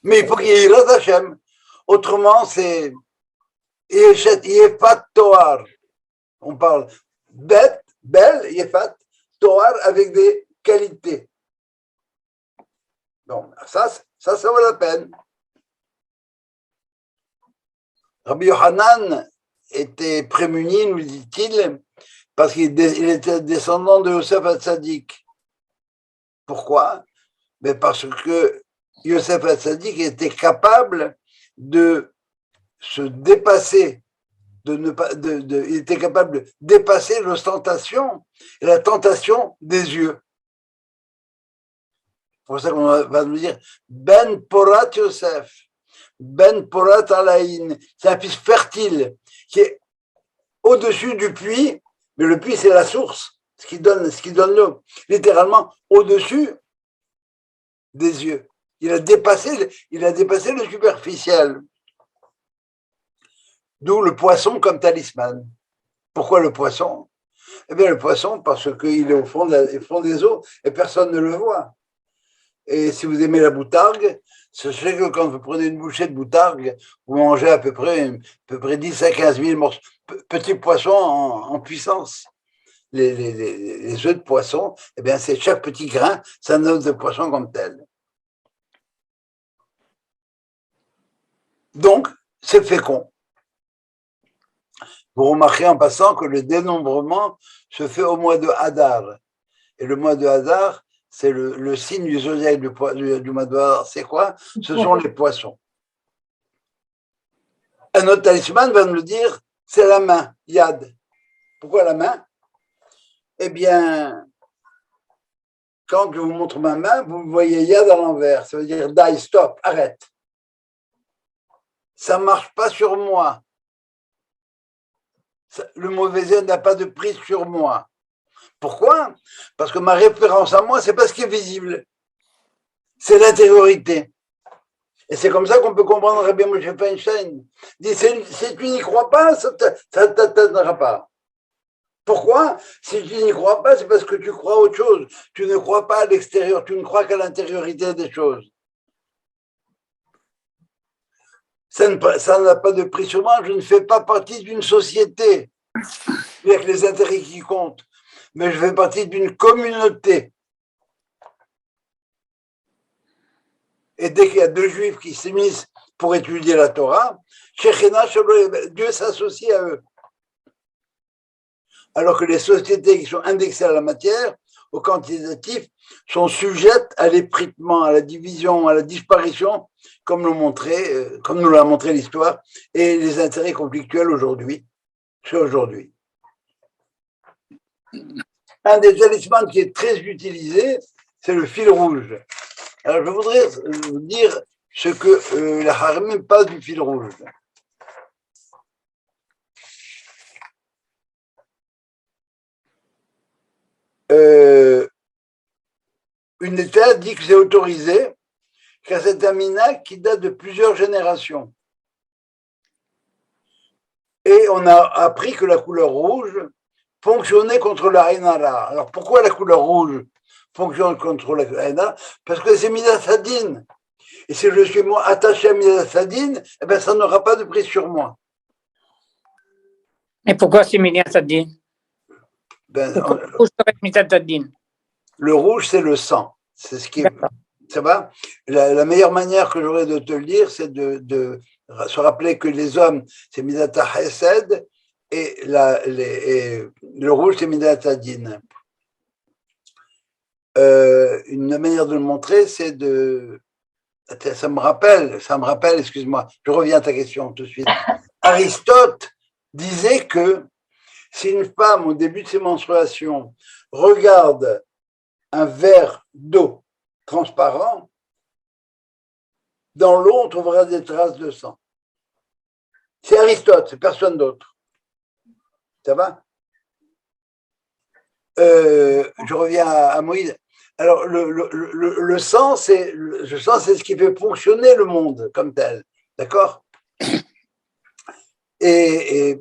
Speaker 1: Mais il faut qu'il y ait Yirat Hashem. Autrement, c'est Yefat Toar. On parle bête, belle, Yefat Toar avec des qualités. Donc, ça vaut la peine. Rabbi Yohanan était prémuni, nous dit-il, parce qu'il était descendant de Yosef Hatzadik. Pourquoi? Mais parce que Yosef Hatzadik était capable de se dépasser, il était capable de dépasser l'ostentation et la tentation des yeux. C'est pour ça qu'on va nous dire Ben Porat Yosef, Ben Porat Alaïn. C'est un fils fertile qui est au-dessus du puits, mais le puits c'est la source, ce qui donne l'eau. Littéralement au-dessus des yeux. Il a dépassé le superficiel. D'où le poisson comme talisman. Pourquoi le poisson? Eh bien le poisson parce qu'il est au fond des eaux et personne ne le voit. Et si vous aimez la boutargue, sachez que quand vous prenez une bouchée de boutargue, vous mangez à peu près 10 à 15 000 morceaux, petits poissons en puissance. Les œufs de poisson, eh bien, c'est chaque petit grain, c'est un œuf de poisson comme tel. Donc, c'est fécond. Vous remarquez en passant que le dénombrement se fait au mois de Hadar. Et le mois de Hadar, c'est le signe du zodiaque du mois de Hadar. C'est quoi? Ce sont les poissons. Un autre talisman va nous le dire, c'est la main, Yad. Pourquoi la main? Eh bien, quand je vous montre ma main, vous voyez Yad à l'envers. Ça veut dire, die, stop, arrête. Ça ne marche pas sur moi. Le mauvais œil n'a pas de prise sur moi. Pourquoi? Parce que ma référence à moi, c'est pas ce qui est visible. C'est l'intériorité. Et c'est comme ça qu'on peut comprendre Rabbi Moshe Feinstein. Il dit, si tu n'y crois pas, ça ne t'atteindra pas. Pourquoi? Si tu n'y crois pas, c'est parce que tu crois à autre chose. Tu ne crois pas à l'extérieur, tu ne crois qu'à l'intériorité des choses. Ça n'a pas de prix sur moi, je ne fais pas partie d'une société avec les intérêts qui comptent, mais je fais partie d'une communauté. Et dès qu'il y a deux juifs qui s'unissent pour étudier la Torah, Dieu s'associe à eux. Alors que les sociétés qui sont indexées à la matière, au quantitatif, sont sujettes à l'effritement, à la division, à la disparition, comme nous l'a montré l'histoire, et les intérêts conflictuels aujourd'hui. C'est aujourd'hui. Un des talismans qui est très utilisé, c'est le fil rouge. Alors, je voudrais vous dire ce que la Haramim passe du fil rouge. Une État dit que c'est autorisé car c'est un mina qui date de plusieurs générations. Et on a appris que la couleur rouge fonctionnait contre la Ainara. Alors pourquoi la couleur rouge fonctionne contre la Ainara? Parce que c'est Midat Hadin. Et si je suis moi attaché à Midat Hadin, eh bien, ça n'aura pas de prise sur moi.
Speaker 5: Et pourquoi c'est Midat Hadin? Pourquoi le rouge serait Midat Hadin?
Speaker 1: Le rouge, c'est le sang. C'est ce qui est. Ça va? La meilleure manière que j'aurais de te le dire, c'est de se rappeler que les hommes, c'est Midata Hesed et le rouge, c'est Midata Din. Une manière de le montrer, c'est de. Ça me rappelle, excuse-moi, je reviens à ta question tout de suite. Aristote disait que si une femme, au début de ses menstruations, regarde un verre d'eau transparent, dans l'eau, on trouvera des traces de sang. C'est Aristote, c'est personne d'autre. Ça va? Je reviens à Moïse. Alors, le sang, c'est ce qui fait fonctionner le monde comme tel. D'accord? Et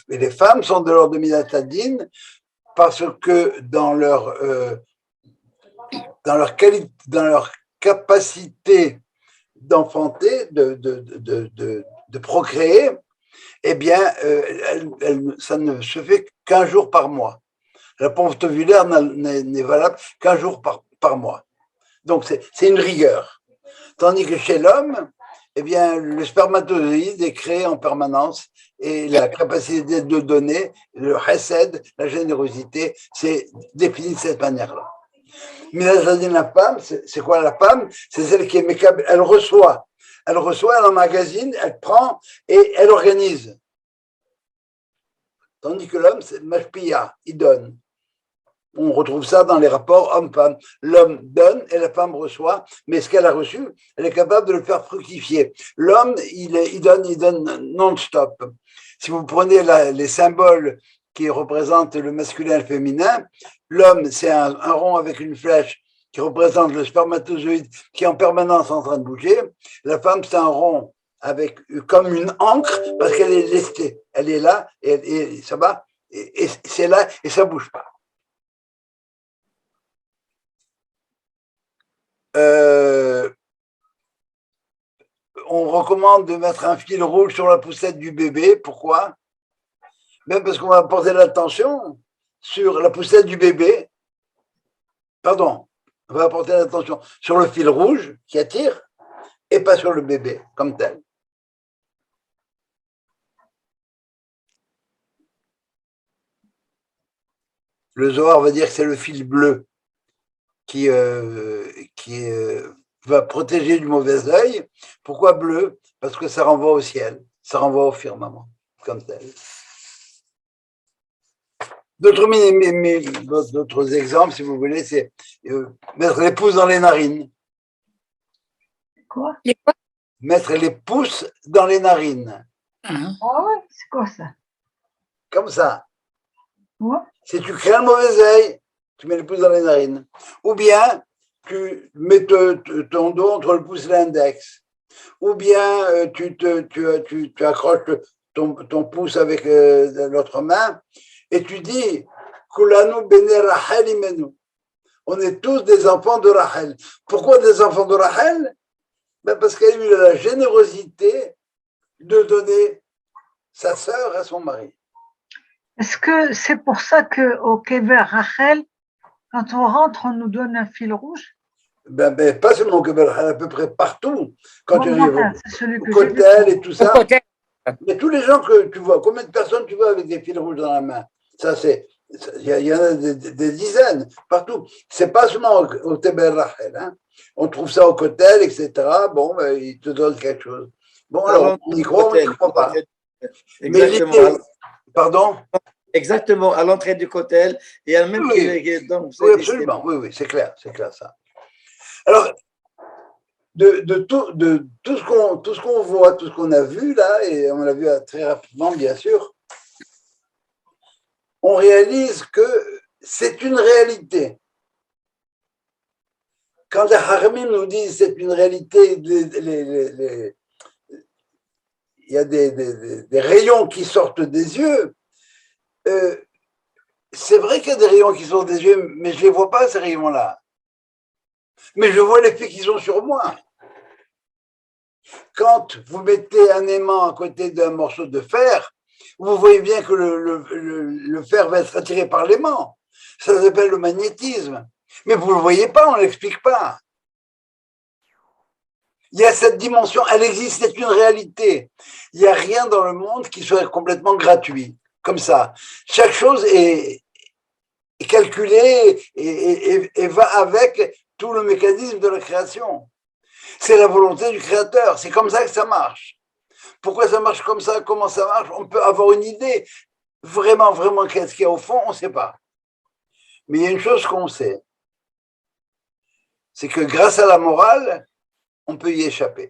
Speaker 1: les femmes sont de l'ordre de Midatadine parce que dans leur capacité d'enfanter, de procréer, eh bien, ça ne se fait qu'un jour par mois. La pompe ovulaire n'est valable qu'un jour par mois. Donc, c'est une rigueur. Tandis que chez l'homme, eh bien, le spermatozoïde est créé en permanence et la capacité de donner, le chesed, la générosité, c'est défini de cette manière-là. Mais la femme, c'est quoi la femme? C'est celle qui est elle reçoit, elle emmagasine, elle prend et elle organise. Tandis que l'homme, c'est mashpia, il donne. On retrouve ça dans les rapports homme-femme. L'homme donne et la femme reçoit, mais ce qu'elle a reçu, elle est capable de le faire fructifier. L'homme, il donne non-stop. Si vous prenez les symboles qui représentent le masculin et le féminin, l'homme, c'est un rond avec une flèche qui représente le spermatozoïde qui est en permanence en train de bouger. La femme, c'est un rond avec comme une encre parce qu'elle est lestée. Elle est là et ça va, et c'est là et ça bouge pas. On recommande de mettre un fil rouge sur la poussette du bébé. Pourquoi? Même parce qu'on va porter l'attention sur la poussette du bébé. Pardon, on va porter l'attention sur le fil rouge qui attire et pas sur le bébé comme tel. Le Zohar va dire que c'est le fil bleu qui va protéger du mauvais œil. Pourquoi bleu? Parce que ça renvoie au ciel, ça renvoie au firmament, comme tel. D'autres exemples, si vous voulez, c'est mettre les pouces dans les narines.
Speaker 4: Quoi?
Speaker 1: Mettre les pouces dans les narines.
Speaker 4: Ah ouais, c'est quoi ça?
Speaker 1: Comme ça.
Speaker 4: Ouais.
Speaker 1: Si tu crées un mauvais œil, tu mets les pouces dans les narines. Ou bien, tu mets ton dos entre le pouce et l'index. Ou bien, tu accroches ton pouce avec l'autre main et tu dis Kulanu bene Rachel imenu. On est tous des enfants de Rachel. Pourquoi des enfants de Rachel? Ben parce qu'elle a eu la générosité de donner sa sœur à son mari.
Speaker 4: Est-ce que c'est pour ça qu'au Kever Rachel, quand on rentre, on nous donne un fil rouge?
Speaker 1: Ben, pas seulement au Kever Rachel, à peu près partout. Quand tu arrives au
Speaker 4: Kotel
Speaker 1: Kotel et tout ça. Mais tous les gens que tu vois, combien de personnes tu vois avec des fils rouges dans la main? Ça, il y en a des dizaines partout. C'est pas seulement au Kever Rachel. Hein. On trouve ça au Kotel, etc. Bon, ben, ils te donnent quelque chose. Bon, alors, on y croit, on n'y croit pas.
Speaker 6: Exactement.
Speaker 1: Pardon?
Speaker 6: Exactement, à l'entrée du Kotel. Et à même
Speaker 1: donc, oui, absolument, oui, c'est clair ça. Alors, de tout ce qu'on voit, tout ce qu'on a vu là, et on l'a vu très rapidement, bien sûr, on réalise que c'est une réalité. Quand les Haramim nous disent c'est une réalité, il y a des rayons qui sortent des yeux, c'est vrai qu'il y a des rayons qui sortent des yeux, mais je ne les vois pas, ces rayons-là. Mais je vois l'effet qu'ils ont sur moi. Quand vous mettez un aimant à côté d'un morceau de fer, vous voyez bien que le fer va être attiré par l'aimant. Ça s'appelle le magnétisme. Mais vous ne le voyez pas, on ne l'explique pas. Il y a cette dimension, elle existe, c'est une réalité. Il n'y a rien dans le monde qui soit complètement gratuit, comme ça. Chaque chose est calculée et va avec tout le mécanisme de la création. C'est la volonté du créateur, c'est comme ça que ça marche. Pourquoi ça marche comme ça, comment ça marche, on peut avoir une idée. Vraiment, vraiment, qu'est-ce qu'il y a au fond, on ne sait pas. Mais il y a une chose qu'on sait, c'est que grâce à la morale, on peut y échapper.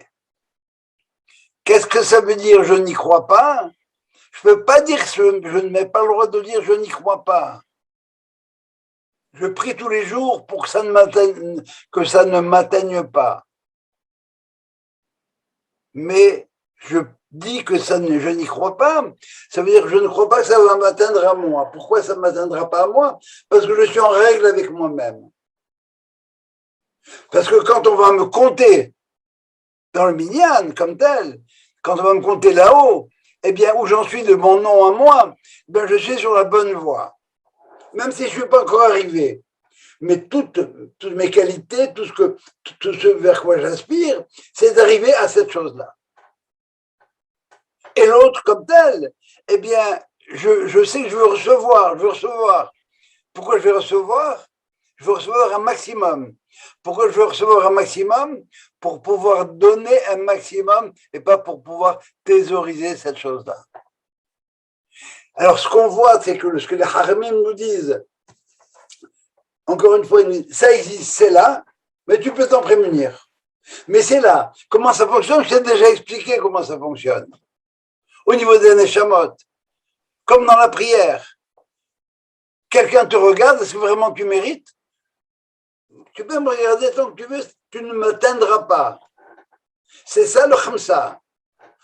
Speaker 1: Qu'est-ce que ça veut dire je n'y crois pas? Je ne peux pas dire, je ne mets pas le droit de dire je n'y crois pas. Je prie tous les jours pour que ça ne m'atteigne pas. Mais je dis que je n'y crois pas, ça veut dire que je ne crois pas que ça va m'atteindre à moi. Pourquoi ça ne m'atteindra pas à moi? Parce que je suis en règle avec moi-même. Parce que quand on va me compter dans le minyan comme tel, quand on va me compter là-haut, eh bien, où j'en suis de mon nom à moi, ben, je suis sur la bonne voie. Même si je ne suis pas encore arrivé. Mais toutes mes qualités, tout ce vers quoi j'aspire, c'est d'arriver à cette chose-là. Et l'autre comme tel, eh bien, je sais que je veux recevoir. Pourquoi je vais recevoir? Je veux recevoir un maximum. Pourquoi je veux recevoir un maximum? Pour pouvoir donner un maximum et pas pour pouvoir thésauriser cette chose-là. Alors, ce qu'on voit, c'est que ce que les Haramim nous disent, encore une fois, ça existe, c'est là, mais tu peux t'en prémunir. Mais c'est là. Comment ça fonctionne? Je t'ai déjà expliqué comment ça fonctionne. Au niveau des Neshamot, comme dans la prière, quelqu'un te regarde, est-ce que vraiment tu mérites? Tu peux me regarder tant que tu veux, tu ne m'atteindras pas. C'est ça le khamsa.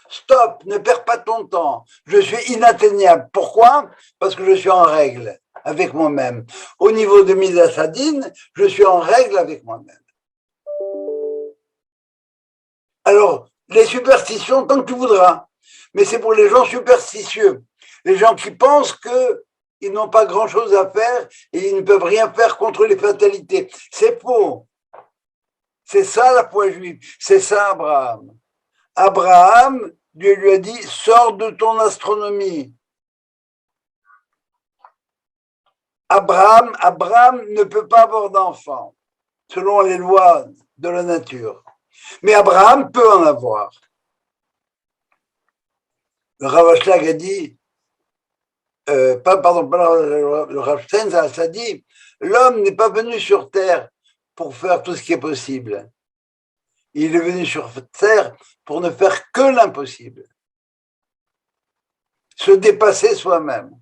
Speaker 1: Stop, ne perds pas ton temps. Je suis inatteignable. Pourquoi? Parce que je suis en règle avec moi-même. Au niveau de Midas Hadin, je suis en règle avec moi-même. Alors, les superstitions, tant que tu voudras. Mais c'est pour les gens superstitieux. Les gens qui pensent qu'ils n'ont pas grand-chose à faire et ils ne peuvent rien faire contre les fatalités. C'est faux. C'est ça la foi juive. C'est ça Abraham. Abraham, Dieu lui a dit, sors de ton astronomie. Abraham ne peut pas avoir d'enfant, selon les lois de la nature. Mais Abraham peut en avoir. Le Rav Ashlag a dit, le Rav Steinsaltz a dit, l'homme n'est pas venu sur terre pour faire tout ce qui est possible. Il est venu sur terre pour ne faire que l'impossible. Se dépasser soi-même.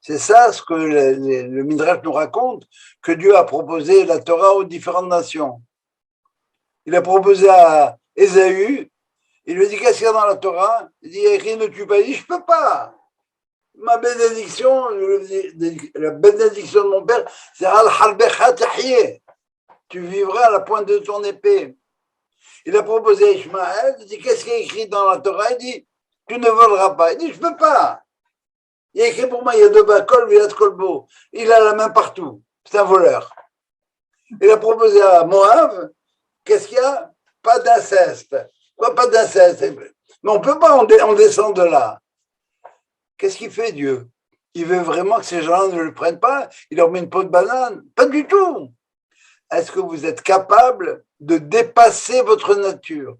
Speaker 1: C'est ça ce que le Midrash nous raconte, que Dieu a proposé la Torah aux différentes nations. Il a proposé à Ésaü, il lui dit qu'est-ce qu'il y a dans la Torah? Il dit écrit ne tue pas. Il dit je peux pas. Ma bénédiction, la bénédiction de mon père, c'est al halbecha tahiyeh. Tu vivras à la pointe de ton épée. Il a proposé à Ishmaël, il dit qu'est-ce qui est écrit dans la Torah? Il dit tu ne voleras pas. Il dit je peux pas. Il a écrit pour moi, il y a deux Bakol, il y a de Kolbo. Il a la main partout. C'est un voleur. Il a proposé à Moab, qu'est-ce qu'il y a? Pas d'inceste. Quoi, pas d'inceste? Mais on ne peut pas, on descend de là. Qu'est-ce qu'il fait, Dieu? Il veut vraiment que ces gens ne le prennent pas? Il leur met une peau de banane? Pas du tout. Est-ce que vous êtes capable de dépasser votre nature?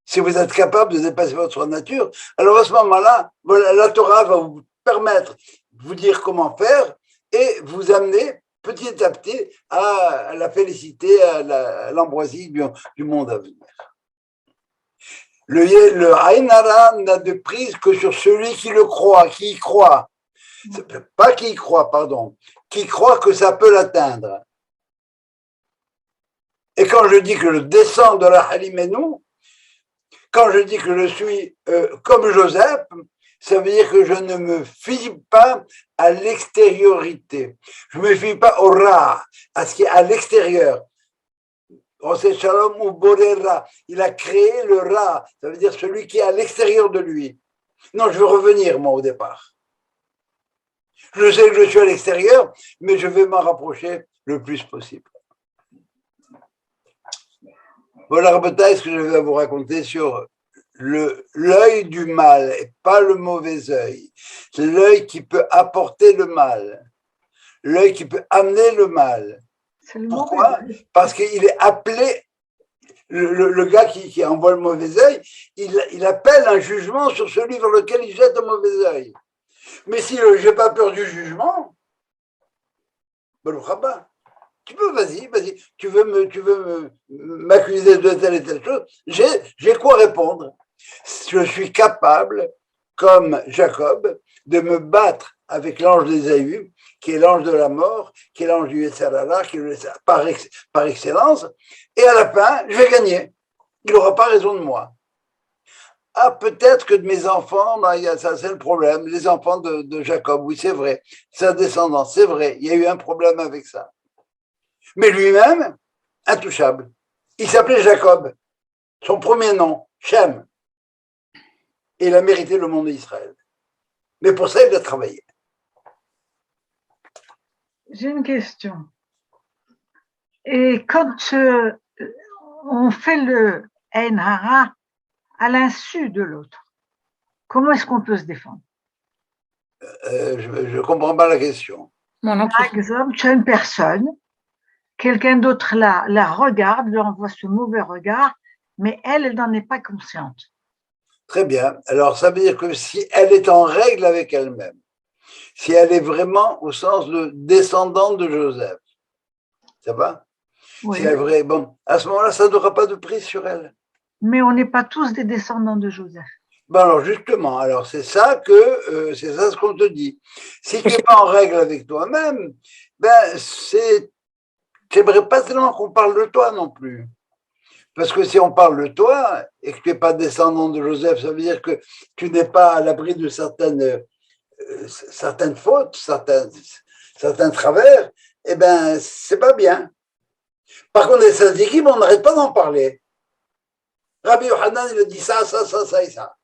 Speaker 1: Si vous êtes capable de dépasser votre nature, alors à ce moment-là, la Torah va vous permettre de vous dire comment faire et vous amener petit à petit à la félicité, à l'ambroisie du monde à venir. Le Aïn Hara n'a de prise que sur celui qui le croit, qui y croit. Pas qui y croit, pardon, qui croit que ça peut l'atteindre. Et quand je dis que je descends de la Halimenu, quand je dis que je suis comme Joseph, ça veut dire que je ne me fie pas à l'extériorité. Je ne me fie pas au Ra, à ce qui est à l'extérieur. Osé Shalom ou Borera, il a créé le Ra, ça veut dire celui qui est à l'extérieur de lui. Non, je veux revenir, moi, au départ. Je sais que je suis à l'extérieur, mais je vais m'en rapprocher le plus possible. Voilà, Rabotai, ce que je vais vous raconter sur l'œil du mal, et pas le mauvais œil. C'est l'œil qui peut apporter le mal, l'œil qui peut amener le mal. Pourquoi? Parce qu'il est appelé, le gars qui envoie le mauvais œil, il appelle un jugement sur celui vers lequel il jette un mauvais œil. Mais si je n'ai pas peur du jugement, Baruch haba, tu peux, vas-y, tu veux m'accuser de telle et telle chose, j'ai quoi répondre. Je suis capable, comme Jacob, de me battre avec l'ange d'Ésaü, qui est l'ange de la mort, qui est l'ange du Yetzirah, qui est par excellence, et à la fin, je vais gagner. Il n'aura pas raison de moi. Ah, peut-être que de mes enfants, ça c'est le problème, les enfants de Jacob, oui, c'est vrai, sa descendance, c'est vrai, il y a eu un problème avec ça. Mais lui-même, intouchable. Il s'appelait Jacob, son premier nom, Shem. Et il a mérité le monde d'Israël. Mais pour ça, il a travaillé.
Speaker 4: J'ai une question. Et quand on fait le Ein Hara à l'insu de l'autre, comment est-ce qu'on peut se défendre?
Speaker 1: Je ne comprends pas la question.
Speaker 4: Par exemple, tu as une personne, quelqu'un d'autre la regarde, lui envoie ce mauvais regard, mais elle n'en est pas consciente.
Speaker 1: Très bien. Alors, ça veut dire que si elle est en règle avec elle-même, si elle est vraiment au sens de descendante de Joseph, ça va?
Speaker 4: Oui.
Speaker 1: Si elle est vraie, bon, à ce moment-là, ça n'aura pas de prise sur elle.
Speaker 4: Mais on n'est pas tous des descendants de Joseph.
Speaker 1: Ben alors justement, alors c'est ça ce qu'on te dit. Si tu n'es pas en règle avec toi-même, ben j'aimerais pas tellement qu'on parle de toi non plus. Parce que si on parle de toi et que tu n'es pas descendant de Joseph, ça veut dire que tu n'es pas à l'abri de certaines fautes, certains travers, eh ben c'est pas bien. Par contre, les tzadikim, on n'arrête pas d'en parler. Rabbi Yohanan, il a dit ça et ça.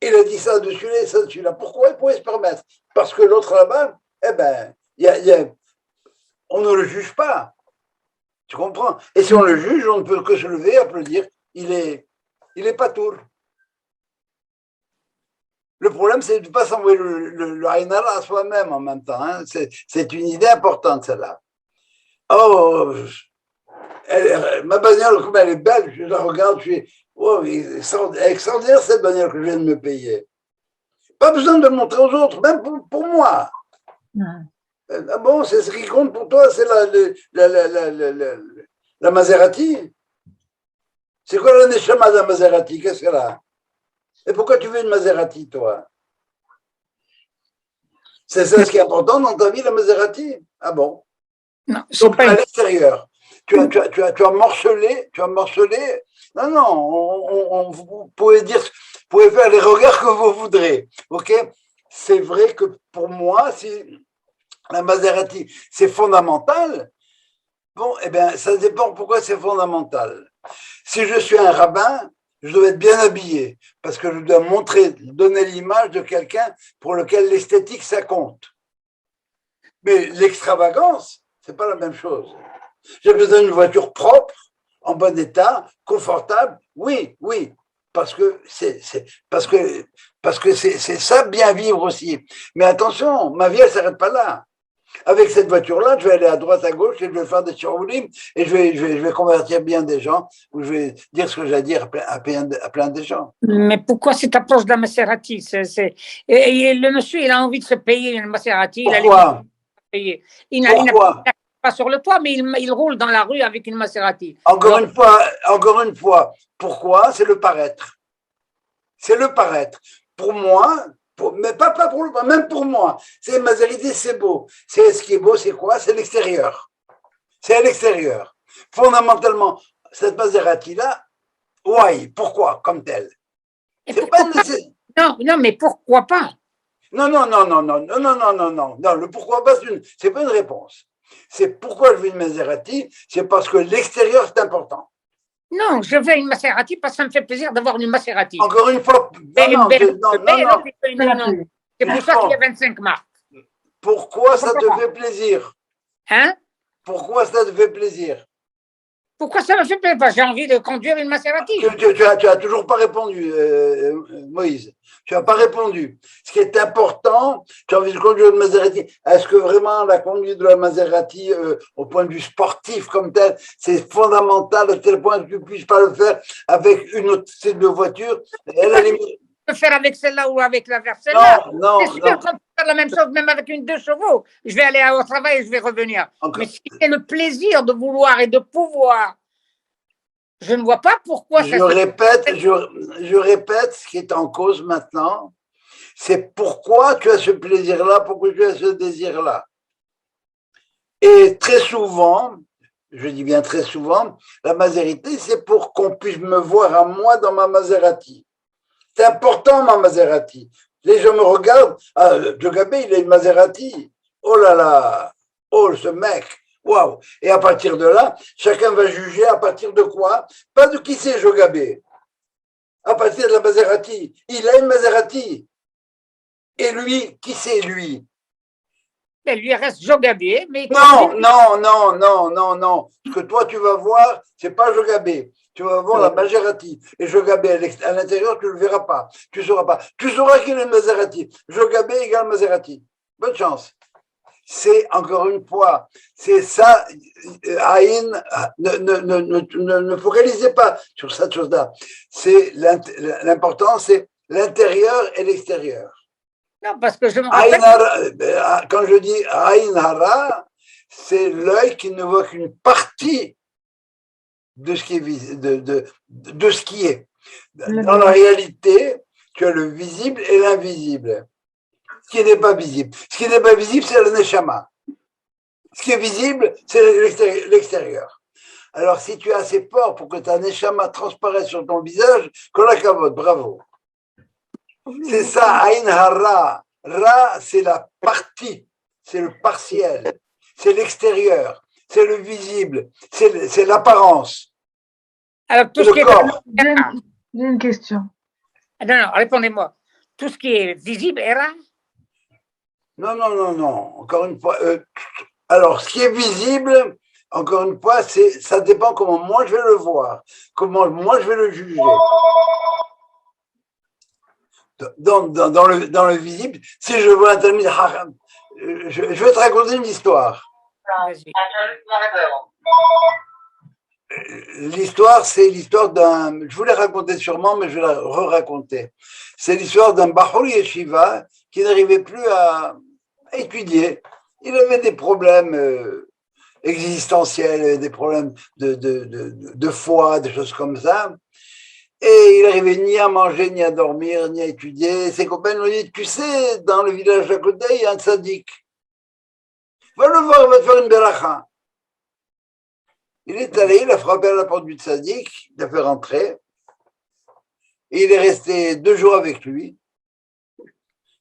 Speaker 1: Il a dit ça dessus-là et ça dessus-là. Pourquoi il pouvait se permettre? Parce que l'autre là-bas, eh ben, on ne le juge pas. Tu comprends? Et si on le juge, on ne peut que se lever et applaudir. Il est patour. Le problème, c'est de ne pas s'envoyer le Haïnara à soi-même en même temps. Hein. C'est une idée importante, celle-là. Oh, ma bagnole, comme elle est belle, je la regarde, je suis oh, extraordinaire cette bagnole que je viens de me payer. Pas besoin de le montrer aux autres, même pour moi. Ah bon, c'est ce qui compte pour toi, c'est la Maserati. C'est quoi la neshama de la Maserati? Qu'est-ce qu'elle a? Et pourquoi tu veux une Maserati, toi? C'est ça ce qui est important dans ta vie, la Maserati? Ah bon?
Speaker 5: Non,
Speaker 1: donc à l'extérieur. Tu as morcelé. Non, vous pouvez faire les regards que vous voudrez. Ok? C'est vrai que pour moi, si la Maserati, c'est fondamental. Bon, eh bien, ça dépend pourquoi c'est fondamental. Si je suis un rabbin, je dois être bien habillé parce que je dois donner l'image de quelqu'un pour lequel l'esthétique, ça compte. Mais l'extravagance, c'est pas la même chose. J'ai besoin d'une voiture propre, en bon état, confortable. Oui, parce que c'est ça bien vivre aussi. Mais attention, ma vie elle s'arrête pas là. Avec cette voiture-là, je vais aller à droite, à gauche, et je vais faire des surroulis, et je vais convertir bien des gens, ou je vais dire ce que j'ai à dire à plein de gens.
Speaker 5: Mais pourquoi cette approche de la Maserati? Et le monsieur, il a envie de se payer une Maserati.
Speaker 1: Pourquoi?
Speaker 5: Il n'a pas sur le toit, mais il roule dans la rue avec une Maserati.
Speaker 1: Encore une fois, pourquoi? C'est le paraître. C'est le paraître. Pour moi, mais pas pour le même pour moi. C'est Maserati, c'est beau. Ce qui est beau, c'est quoi? C'est l'extérieur. C'est à l'extérieur. Fondamentalement, cette Maserati-là, why, pourquoi, comme telle? C'est pas nécessaire.
Speaker 5: Non, mais pourquoi pas?
Speaker 1: Non, le pourquoi pas, c'est pas une réponse. C'est pourquoi je veux une Maserati, c'est parce que l'extérieur, c'est important.
Speaker 5: Non, je veux une Maserati parce que ça me fait plaisir d'avoir une Maserati.
Speaker 1: Encore une fois, non.
Speaker 5: C'est pour ça qu'il y a 25 marques.
Speaker 1: Pourquoi ça te fait plaisir?
Speaker 5: Hein?
Speaker 1: Pourquoi ça te fait plaisir?
Speaker 5: Pourquoi ça me fait plaisir? Parce que j'ai envie de conduire une Maserati.
Speaker 1: Tu as toujours pas répondu, Moïse. Tu n'as pas répondu. Ce qui est important, tu as envie de conduire une Maserati. Est-ce que vraiment la conduite de la Maserati, au point de vue sportif comme tel, c'est fondamental à tel point que tu ne puisses pas le faire avec une autre type de voiture?
Speaker 5: Je peux faire avec celle-là ou avec la celle-là.
Speaker 1: Non.
Speaker 5: C'est sûr qu'on peut faire la même chose, même avec une 2 chevaux. Je vais aller au travail et je vais revenir. Mais si c'est le plaisir de vouloir et de pouvoir, je ne vois pas pourquoi
Speaker 1: je répète ce qui est en cause maintenant. C'est pourquoi tu as ce plaisir-là, pourquoi tu as ce désir-là. Et très souvent, je dis bien très souvent, la Maserati, c'est pour qu'on puisse me voir à moi dans ma Maserati. C'est important, ma Maserati. Les gens me regardent, Jogabe, il a une Maserati. Oh là là, oh ce mec, waouh. Et à partir de là, chacun va juger à partir de quoi? Pas de qui c'est Jogabe. À partir de la Maserati. Il a une Maserati. Et lui, qui c'est lui?
Speaker 5: Mais lui reste Jogabe, mais...
Speaker 1: Non. Ce que toi, tu vas voir, c'est pas Jogabe. Tu vas voir la Maserati. Et Jogabe, à l'intérieur, tu ne le verras pas. Tu ne sauras pas. Tu sauras qu'il est une Maserati. Jogabe égale Maserati. Bonne chance. C'est, encore une fois, c'est ça, Aïn, ne focalisez pas sur cette chose-là. L'important, c'est l'intérieur et l'extérieur.
Speaker 5: Non, parce que je me rappelle...
Speaker 1: Quand je dis Aïn Hara, c'est l'œil qui ne voit qu'une partie de ce qui est de ce qui est. Dans la réalité, tu as le visible et l'invisible. Ce qui n'est pas visible. Ce qui n'est pas visible, c'est le neshama. Ce qui est visible, c'est l'extérieur. Alors, si tu es assez fort pour que ta neshama transparaisse sur ton visage, kolakavod, bravo. C'est ça, Aïn Hara. Ra, c'est la partie, c'est le partiel, c'est l'extérieur, c'est le visible, c'est l'apparence.
Speaker 5: Alors, tout ce qui est...
Speaker 4: J'ai une question.
Speaker 5: Non, répondez-moi. Tout ce qui est visible est Ra?
Speaker 1: Non. Encore une fois. Alors, ce qui est visible, encore une fois, ça dépend comment moi je vais le voir, comment moi je vais le juger. Dans le visible, si je vois un talmid haram, je vais te raconter une histoire. L'histoire, c'est l'histoire d'un... Je vous l'ai raconté sûrement, mais je vais la re-raconter. C'est l'histoire d'un Bahur Yeshiva qui n'arrivait plus à étudier. Il avait des problèmes existentiels, des problèmes de foi, des choses comme ça. Et il n'arrivait ni à manger, ni à dormir, ni à étudier. Ses copains lui ont dit, tu sais, dans le village à côté, il y a un tzaddik. Va le voir, il va te faire une beracha. Il est allé, il a frappé à la porte du tzaddik, il l'a fait rentrer. Et il est resté 2 jours avec lui.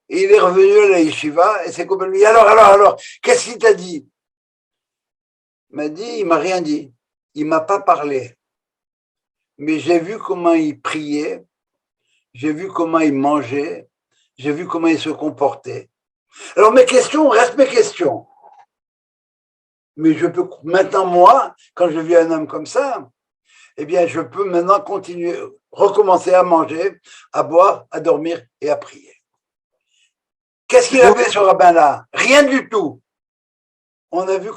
Speaker 1: Et il est revenu à la yeshiva, et ses copains lui disent, alors, qu'est-ce qu'il t'a dit? Il m'a dit, il m'a rien dit. Il m'a pas parlé. Mais j'ai vu comment il priait, j'ai vu comment il mangeait, j'ai vu comment il se comportait. Alors mes questions restent mes questions. Mais je peux maintenant, moi, quand je vis un homme comme ça, eh bien, je peux maintenant continuer, recommencer à manger, à boire, à dormir et à prier. Qu'est-ce qu'il avait ce rabbin-là? Rien du tout. Il a vu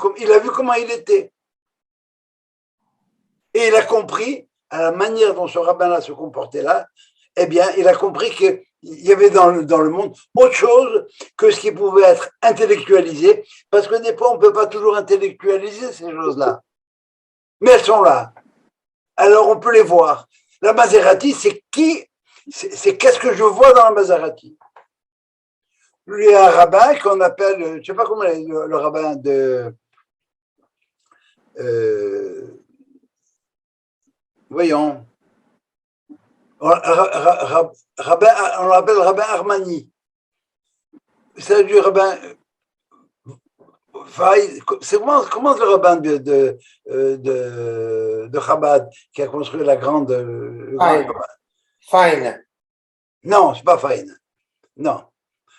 Speaker 1: comment il était. Et il a compris, à la manière dont ce rabbin-là se comportait là, eh bien, il a compris qu'il y avait dans le monde autre chose que ce qui pouvait être intellectualisé, parce que des fois, on ne peut pas toujours intellectualiser ces choses-là. Mais elles sont là. Alors, on peut les voir. La Maserati, c'est qui? C'est qu'est-ce que je vois dans la Maserati? Il y a un rabbin qu'on appelle, je ne sais pas comment le rabbin Voyons. On l'appelle rabbin Armani. C'est du rabbin. C'est comment le rabbin de Chabad qui a construit la grande.
Speaker 3: Fine.
Speaker 1: Non, c'est pas Fine. Non.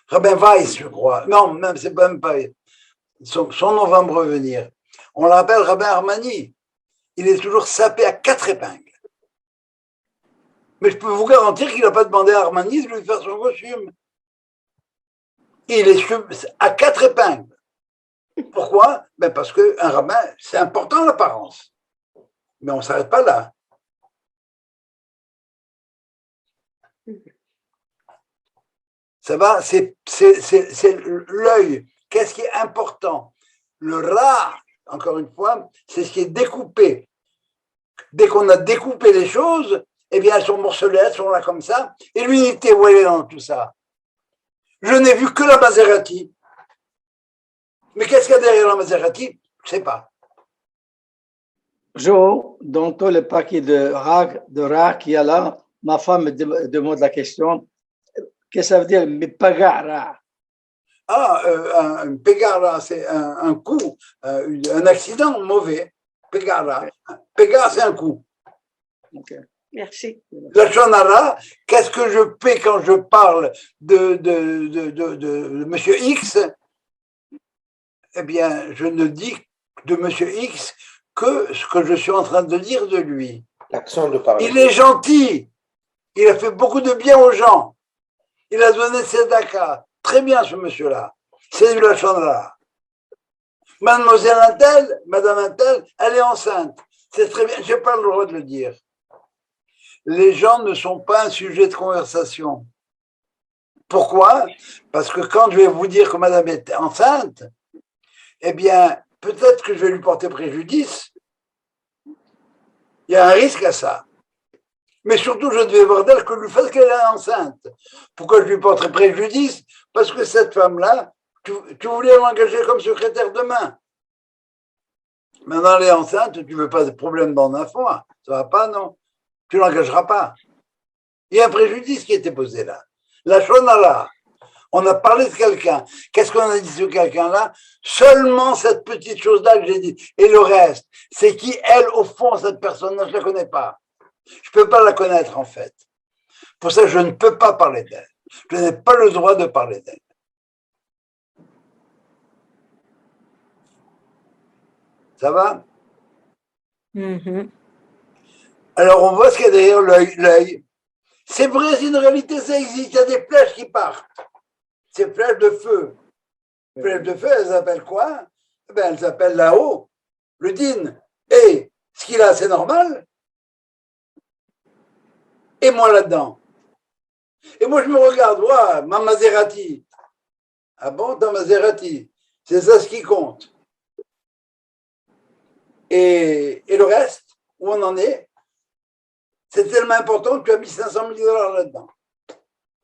Speaker 1: Rabbin Weiss, je crois. Non, même c'est même pas. Son nom va me revenir. On l'appelle rabbin Armani. Il est toujours sapé à 4 épingles. Mais je peux vous garantir qu'il n'a pas demandé à Armani de lui faire son costume. Il est à 4 épingles. Pourquoi? Ben parce qu'un rabbin, c'est important l'apparence. Mais on ne s'arrête pas là. Ça va? C'est l'œil. Qu'est-ce qui est important? Le ra, encore une fois, c'est ce qui est découpé. Dès qu'on a découpé les choses, eh bien, elles sont morcelées, elles sont là comme ça. Et l'unité, où elle est dans tout ça? Je n'ai vu que la Maserati. Mais qu'est-ce qu'il y a derrière la Maserati? Je ne sais pas.
Speaker 6: Joe, dans tout le paquet de rag qu'il y a là, ma femme me demande la question. Qu'est-ce que ça veut dire, Mipagara?
Speaker 1: Ah, un pégara, c'est un coup, un accident mauvais. Pégara. Pégara, c'est un coup.
Speaker 6: Okay.
Speaker 2: Merci.
Speaker 1: La Shonara, qu'est-ce que je paie quand je parle de Monsieur X? Eh bien, je ne dis de Monsieur X que ce que je suis en train de dire de lui.
Speaker 3: L'accent de parler.
Speaker 1: Il est gentil. Il a fait beaucoup de bien aux gens. Il a donné tzedaka. Très bien, ce monsieur-là. C'est du Lachonra. Mademoiselle Intel, Madame Intel, elle est enceinte. C'est très bien. Je n'ai pas le droit de le dire. Les gens ne sont pas un sujet de conversation. Pourquoi? Parce que quand je vais vous dire que Madame est enceinte, eh bien, peut-être que je vais lui porter préjudice. Il y a un risque à ça. Mais surtout, je devais voir d'elle que le fait qu'elle est enceinte. Pourquoi je lui porterais préjudice? Parce que cette femme-là, tu voulais l'engager comme secrétaire demain. Maintenant, elle est enceinte, tu ne veux pas de problème dans un fond. Ça ne va pas, non? Tu ne l'engageras pas. Il y a un préjudice qui a été posé là. La Shonara. On a parlé de quelqu'un. Qu'est-ce qu'on a dit sur quelqu'un-là? Seulement cette petite chose-là que j'ai dit. Et le reste, c'est qui, elle, au fond, cette personne-là, je ne la connais pas. Je ne peux pas la connaître, en fait. Pour ça, je ne peux pas parler d'elle. Je n'ai pas le droit de parler d'elle. Ça va? Alors, on voit ce qu'il y a derrière l'œil. C'est vrai, c'est une réalité, ça existe. Il y a des flèches qui partent. Ces flèches de feu. Les flèches de feu, elles s'appellent quoi? Ben, elles s'appellent là-haut, le din. Et ce qu'il a, c'est normal. Et moi là-dedans. Et moi, je me regarde, ouais, ma Maserati. Ah bon, ta Maserati. C'est ça ce qui compte. Et le reste, où on en est, c'est tellement important que tu as mis 500 000 $ là-dedans.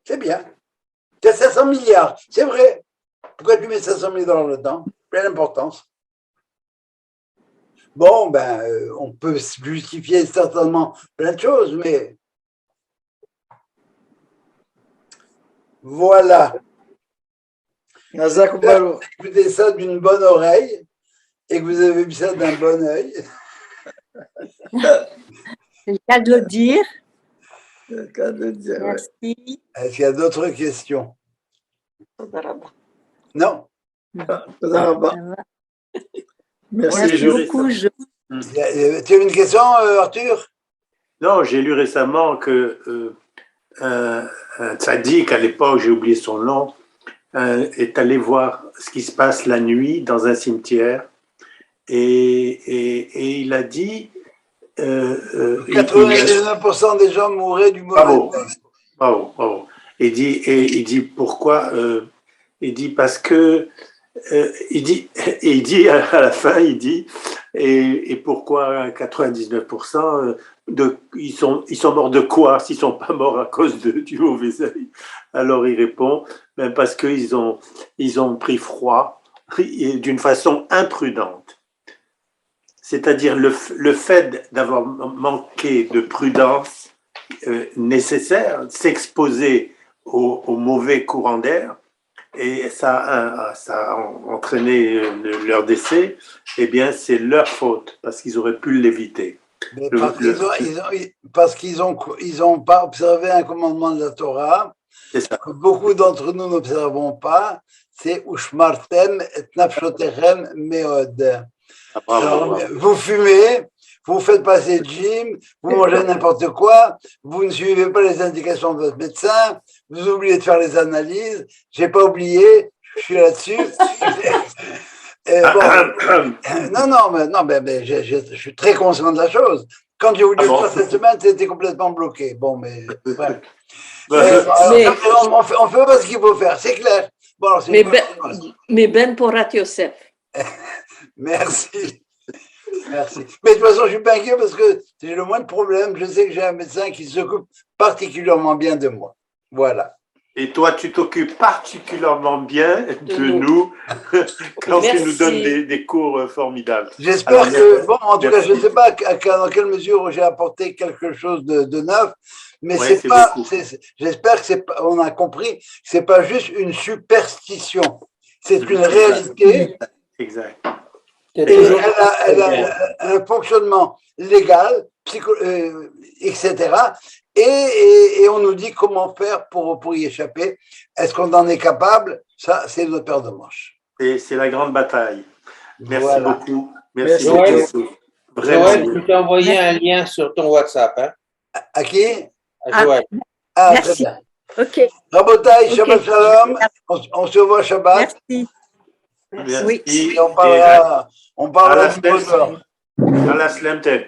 Speaker 1: C'est bien. Tu as 500 milliards, c'est vrai. Pourquoi tu mets 500 000 $ là-dedans? Quelle importance. Bon, ben, on peut justifier certainement plein de choses, mais voilà. Écoutez ça d'une bonne oreille et que vous avez vu ça d'un bon œil.
Speaker 2: C'est le cas de le dire.
Speaker 6: C'est le cas de le dire.
Speaker 2: Merci.
Speaker 1: Est-ce qu'il y a d'autres questions? Non?
Speaker 6: Merci
Speaker 2: beaucoup.
Speaker 1: Tu as une question, Arthur?
Speaker 7: Non, j'ai lu récemment que un tzaddik, à l'époque, j'ai oublié son nom, est allé voir ce qui se passe la nuit dans un cimetière et il a dit
Speaker 1: 99% des gens mourraient du mauvais test.
Speaker 7: Bravo. Il dit pourquoi il dit parce que il dit à la fin et pourquoi 99% ils sont morts de quoi s'ils sont pas morts à cause du mauvais œil? Alors il répond parce qu'ils ont pris froid d'une façon imprudente. c'est-à-dire le fait d'avoir manqué de prudence nécessaire, s'exposer au mauvais courant d'air, et ça a entraîné leur décès, eh bien, c'est leur faute, parce qu'ils auraient pu l'éviter.
Speaker 1: Parce qu'ils ont pas observé un commandement de la Torah, que beaucoup d'entre nous n'observons pas, c'est Ushmartem et Nafshotechem Meod. Alors, vous fumez, vous faites passer le gym, vous mangez n'importe quoi, vous ne suivez pas les indications de votre médecin, vous oubliez de faire les analyses. J'ai pas oublié, je suis là-dessus. Mais je suis très conscient de la chose. Quand j'ai voulu le faire cette semaine, c'était complètement bloqué. Bon, mais ouais. On fait pas ce qu'il faut faire, c'est clair. Bon, alors,
Speaker 2: mais Ben Porat Yosef.
Speaker 1: Merci. Merci. Mais de toute façon, je suis pas inquiet parce que j'ai le moins de problèmes. Je sais que j'ai un médecin qui s'occupe particulièrement bien de moi. Voilà.
Speaker 7: Et toi, tu t'occupes particulièrement bien de nous quand tu nous donnes des cours formidables.
Speaker 1: J'espère que, bon, en tout cas, je ne sais pas dans quelle mesure j'ai apporté quelque chose de neuf, mais ouais, c'est pas, j'espère que on a compris que c'est pas juste une superstition. C'est une réalité.
Speaker 7: Exact.
Speaker 1: Et elle a un fonctionnement légal, etc. Et on nous dit comment faire pour y échapper. Est-ce qu'on en est capable? Ça, c'est notre paire de manches.
Speaker 7: Et c'est la grande bataille. Merci beaucoup.
Speaker 3: Merci beaucoup. Joël, je t'ai envoyé un lien sur ton WhatsApp. Hein?
Speaker 1: À qui?
Speaker 3: À Joël.
Speaker 2: Merci. Ok.
Speaker 1: Rabotai, Shabbat Shalom. On se voit Shabbat.
Speaker 2: Merci.
Speaker 7: Oui.
Speaker 1: Et on parlera
Speaker 7: à la Slam Tech.